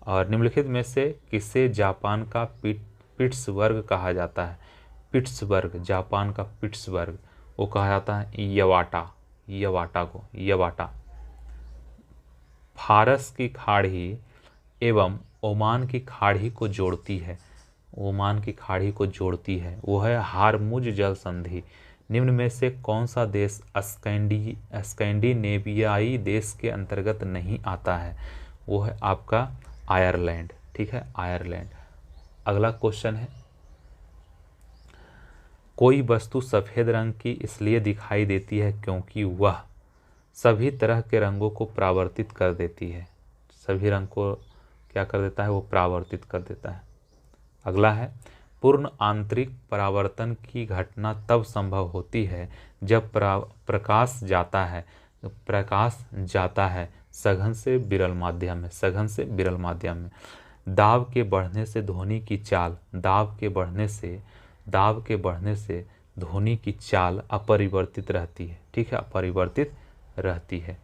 और निम्नलिखित में से किसे जापान का पिट्सबर्ग कहा जाता है? पिट्सबर्ग, जापान का पिट्सबर्ग, वो कहा जाता है यवाटा को, यवाटा। फारस की खाड़ी एवं ओमान की खाड़ी को जोड़ती है, ओमान की खाड़ी को जोड़ती है, वो है हारमुज जल संधि। निम्न में से कौन सा देश स्कैंडिनेवियाई देश के अंतर्गत नहीं आता है? वो है आपका आयरलैंड। ठीक है, आयरलैंड। अगला क्वेश्चन है, कोई वस्तु सफ़ेद रंग की इसलिए दिखाई देती है क्योंकि वह सभी तरह के रंगों को परावर्तित कर देती है। सभी रंग को क्या कर देता है? वो परावर्तित कर देता है। अगला है, पूर्ण आंतरिक परावर्तन की घटना तब संभव होती है जब प्रकाश जाता है सघन से विरल माध्यम में, सघन से विरल माध्यम में। दाब के बढ़ने से ध्वनि की चाल, दाब के बढ़ने से ध्वनि की चाल अपरिवर्तित रहती है। ठीक है, अपरिवर्तित रहती है।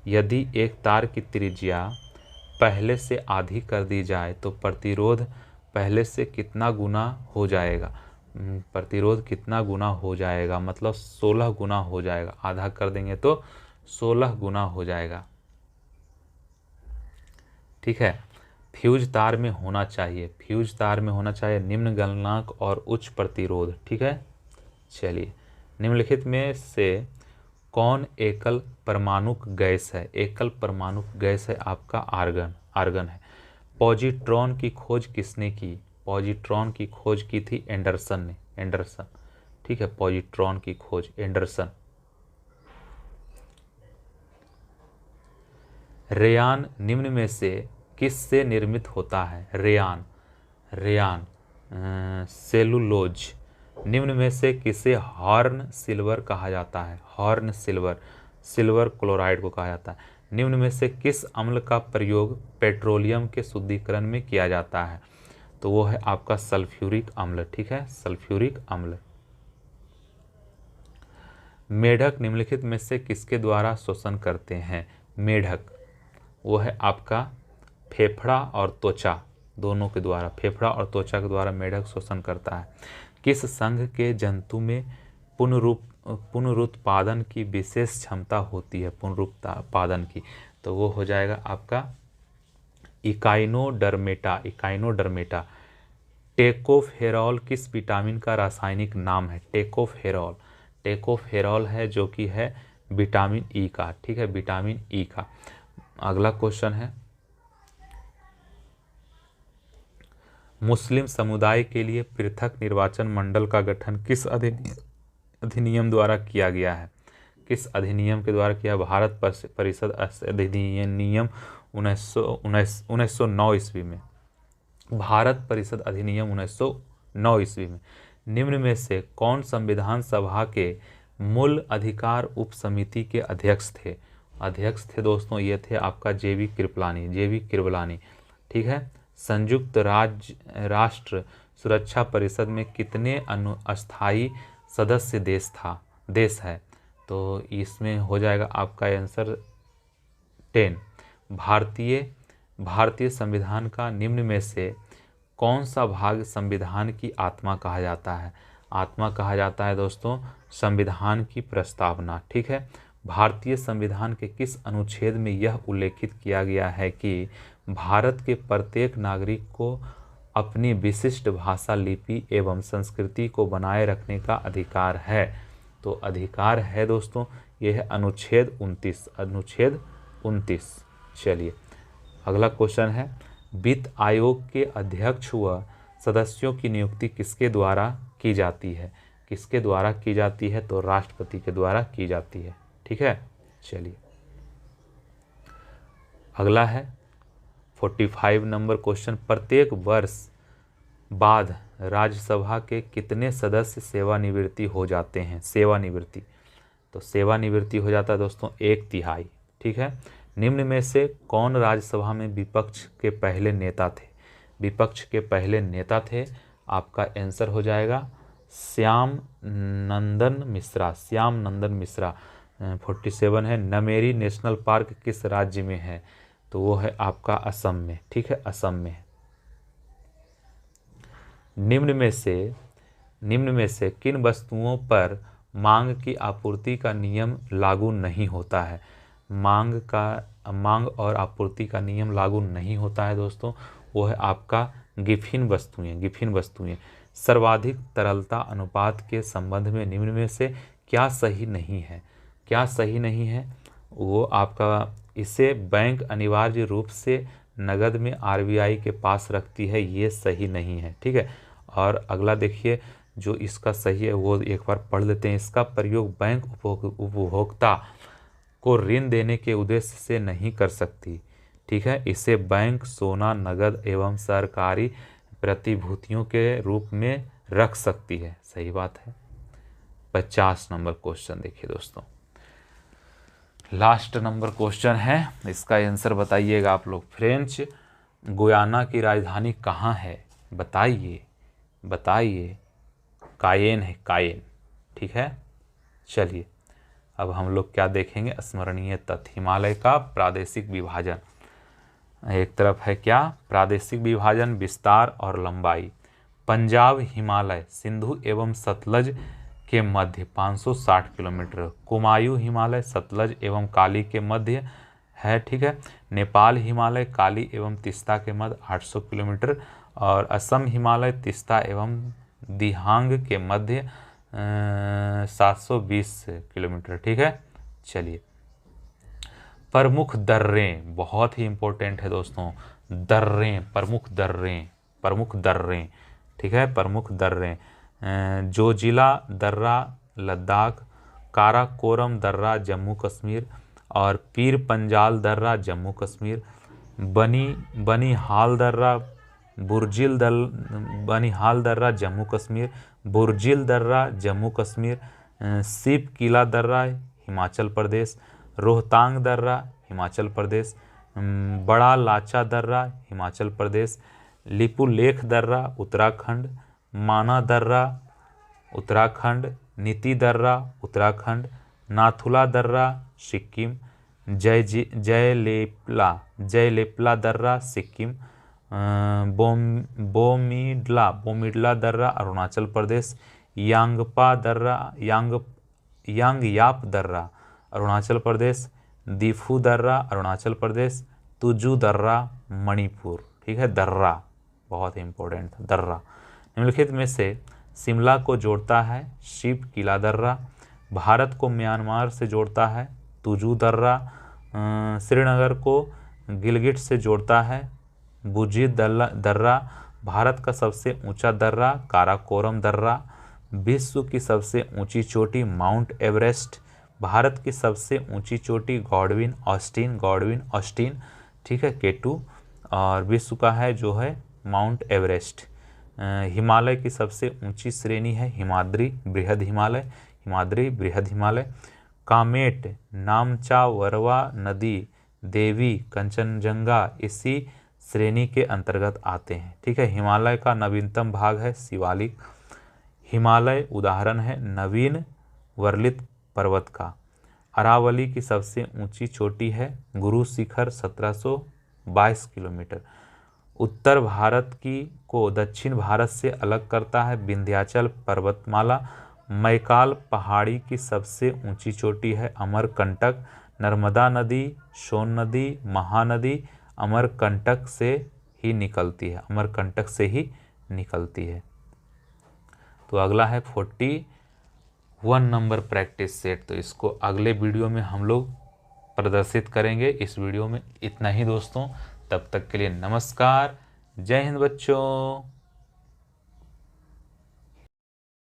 यदि एक तार की त्रिज्या पहले से आधी कर दी जाए तो प्रतिरोध पहले से कितना गुना हो जाएगा? प्रतिरोध कितना गुना हो जाएगा? मतलब 16 गुना हो जाएगा। आधा कर देंगे तो 16 गुना हो जाएगा। ठीक है, फ्यूज तार में होना चाहिए, फ्यूज तार में होना चाहिए निम्न गलनांक और उच्च प्रतिरोध। ठीक है, चलिए निम्नलिखित में से कौन एकल परमाणुक गैस है? एकल परमाणुक गैस है आपका आर्गन है। पॉजिट्रॉन की खोज किसने की? पॉजिट्रॉन की खोज की थी एंडरसन ने, एंडरसन। ठीक है, पॉजिट्रॉन की खोज एंडरसन। रेयान निम्न में से किस से निर्मित होता है? Rayon cellulose. निम्न में से किसे हॉर्न सिल्वर कहा जाता है? हॉर्न सिल्वर क्लोराइड को कहा जाता है। निम्न में से किस अम्ल का प्रयोग पेट्रोलियम के शुद्धिकरण में किया जाता है? तो वो है आपका सल्फ्यूरिक अम्ल। ठीक है, सल्फ्यूरिक अम्ल। मेढक निम्नलिखित में से किसके द्वारा शोषण करते हैं? मेढक, वो है आपका फेफड़ा और त्वचा दोनों के द्वारा, फेफड़ा और त्वचा के द्वारा मेढक शोषण करता है। किस संघ के जंतु में पुनरुत्पादन की विशेष क्षमता होती है? पुनरुत्पादन की, तो वो हो जाएगा आपका इकाइनोडर्मेटा। टेकोफेरॉल किस विटामिन का रासायनिक नाम है? टेकोफेरॉल है जो कि है विटामिन ई का। ठीक है, विटामिन ई का। अगला क्वेश्चन है, मुस्लिम समुदाय के लिए पृथक निर्वाचन मंडल का गठन किस अधिनियम द्वारा किया गया है? किस अधिनियम के द्वारा किया? भारत परिषद अधिनियम 1909 ईस्वी में, भारत परिषद अधिनियम 1909 ईस्वी में। निम्न में से कौन संविधान सभा के मूल अधिकार उप समिति के अध्यक्ष थे? दोस्तों ये थे आपका जेवी कृपलानी। ठीक है, संयुक्त राष्ट्र सुरक्षा परिषद में कितने अस्थायी सदस्य देश है? तो इसमें हो जाएगा आपका आंसर 10। भारतीय संविधान का निम्न में से कौन सा भाग संविधान की आत्मा कहा जाता है? आत्मा कहा जाता है दोस्तों संविधान की प्रस्तावना। ठीक है, भारतीय संविधान के किस अनुच्छेद में यह उल्लेखित किया गया है कि भारत के प्रत्येक नागरिक को अपनी विशिष्ट भाषा, लिपि एवं संस्कृति को बनाए रखने का अधिकार है? तो अधिकार है दोस्तों, यह है अनुच्छेद 29। चलिए अगला क्वेश्चन है, वित्त आयोग के अध्यक्ष व सदस्यों की नियुक्ति किसके द्वारा की जाती है। किसके द्वारा की जाती है? तो राष्ट्रपति के द्वारा की जाती है। ठीक है, चलिए अगला है 45 नंबर क्वेश्चन। प्रत्येक वर्ष बाद राज्यसभा के कितने सदस्य सेवानिवृत्ति हो जाते हैं? सेवानिवृत्ति, तो सेवानिवृत्ति हो जाता है दोस्तों 1/3। ठीक है, निम्न में से कौन राज्यसभा में विपक्ष के पहले नेता थे? विपक्ष के पहले नेता थे, आपका आंसर हो जाएगा श्याम नंदन मिश्रा। श्याम नंदन मिश्रा। 47 है, नमेरी नेशनल पार्क किस राज्य में है? तो वो है आपका असम में। ठीक है, असम में है। निम्न में से किन वस्तुओं पर मांग की आपूर्ति का नियम लागू नहीं होता है? मांग और आपूर्ति का नियम लागू नहीं होता है दोस्तों, वो है आपका गिफिन वस्तुएं। सर्वाधिक तरलता अनुपात के संबंध में निम्न में से क्या सही नहीं है? वो आपका, इसे बैंक अनिवार्य रूप से नगद में आरबीआई के पास रखती है, ये सही नहीं है। ठीक है, और अगला देखिए जो इसका सही है वो एक बार पढ़ लेते हैं। इसका प्रयोग बैंक उपभोक्ता को ऋण देने के उद्देश्य से नहीं कर सकती। ठीक है, इसे बैंक सोना, नगद एवं सरकारी प्रतिभूतियों के रूप में रख सकती है। सही बात है। 50 नंबर क्वेश्चन देखिए दोस्तों, लास्ट नंबर क्वेश्चन है, इसका आंसर बताइएगा आप लोग। फ्रेंच गुयाना की राजधानी कहाँ है? बताइए। कायेन है, कायेन। ठीक है, चलिए अब हम लोग क्या देखेंगे? स्मरणीय तथ्य। हिमालय का प्रादेशिक विभाजन। एक तरफ है क्या? प्रादेशिक विभाजन, विस्तार और लंबाई। पंजाब हिमालय सिंधु एवं सतलज के मध्य 560 किलोमीटर। कुमायूं हिमालय सतलज एवं काली के मध्य है। ठीक है, नेपाल हिमालय काली एवं तीस्ता के मध्य 800 किलोमीटर। और असम हिमालय तीस्ता एवं दिहांग के मध्य 720 किलोमीटर। ठीक है, चलिए प्रमुख दर्रें, बहुत ही इंपॉर्टेंट है दोस्तों। दर्रें, प्रमुख दर्रें। ठीक है, प्रमुख दर्रें। जोजिला दर्रा लद्दाख, काराकोरम दर्रा जम्मू कश्मीर और पीर पंजाल दर्रा जम्मू कश्मीर। बनिहाल दर्रा बनिहाल दर्रा जम्मू कश्मीर। बुर्जिल दर्रा जम्मू कश्मीर। सिप किला दर्रा हिमाचल प्रदेश। रोहतांग दर्रा हिमाचल प्रदेश। बड़ा लाचा दर्रा हिमाचल प्रदेश। लिपुलेख दर्रा उत्तराखंड। माना दर्रा उत्तराखंड। नीति दर्रा उत्तराखंड। नाथुला दर्रा सिक्किम। जयलेपला दर्रा सिक्किम। बोमिडला दर्रा अरुणाचल प्रदेश। यांगयाप दर्रा अरुणाचल प्रदेश। दीफू दर्रा अरुणाचल प्रदेश। तुजू दर्रा मणिपुर। ठीक है, दर्रा बहुत ही इंपॉर्टेंट था, दर्रा। निम्नलिखित में से शिमला को जोड़ता है शिव किला दर्रा। भारत को म्यांमार से जोड़ता है तुजू दर्रा। श्रीनगर को गिलगिट से जोड़ता है बुजी दर्रा। भारत का सबसे ऊंचा दर्रा काराकोरम दर्रा। विश्व की सबसे ऊंची चोटी माउंट एवरेस्ट। भारत की सबसे ऊंची चोटी गॉडविन ऑस्टिन। ठीक है, केटू। और विश्व का है जो है माउंट एवरेस्ट। हिमालय की सबसे ऊंची श्रेणी है हिमाद्री बृहद हिमालय। कामेट, नामचा, वरवा नदी, देवी, कंचनजंगा इसी श्रेणी के अंतर्गत आते हैं। ठीक है, हिमालय का नवीनतम भाग है शिवालिक हिमालय, उदाहरण है नवीन वर्लित पर्वत का। अरावली की सबसे ऊंची चोटी है गुरु शिखर 1722 किलोमीटर। उत्तर भारत को दक्षिण भारत से अलग करता है विंध्याचल पर्वतमाला। मैकाल पहाड़ी की सबसे ऊंची चोटी है अमरकंटक। नर्मदा नदी, सोन नदी, महानदी अमरकंटक से ही निकलती है। तो अगला है 41 नंबर प्रैक्टिस सेट। तो इसको अगले वीडियो में हम लोग प्रदर्शित करेंगे। इस वीडियो में इतना ही दोस्तों, तब तक के लिए नमस्कार, जय हिंद बच्चों।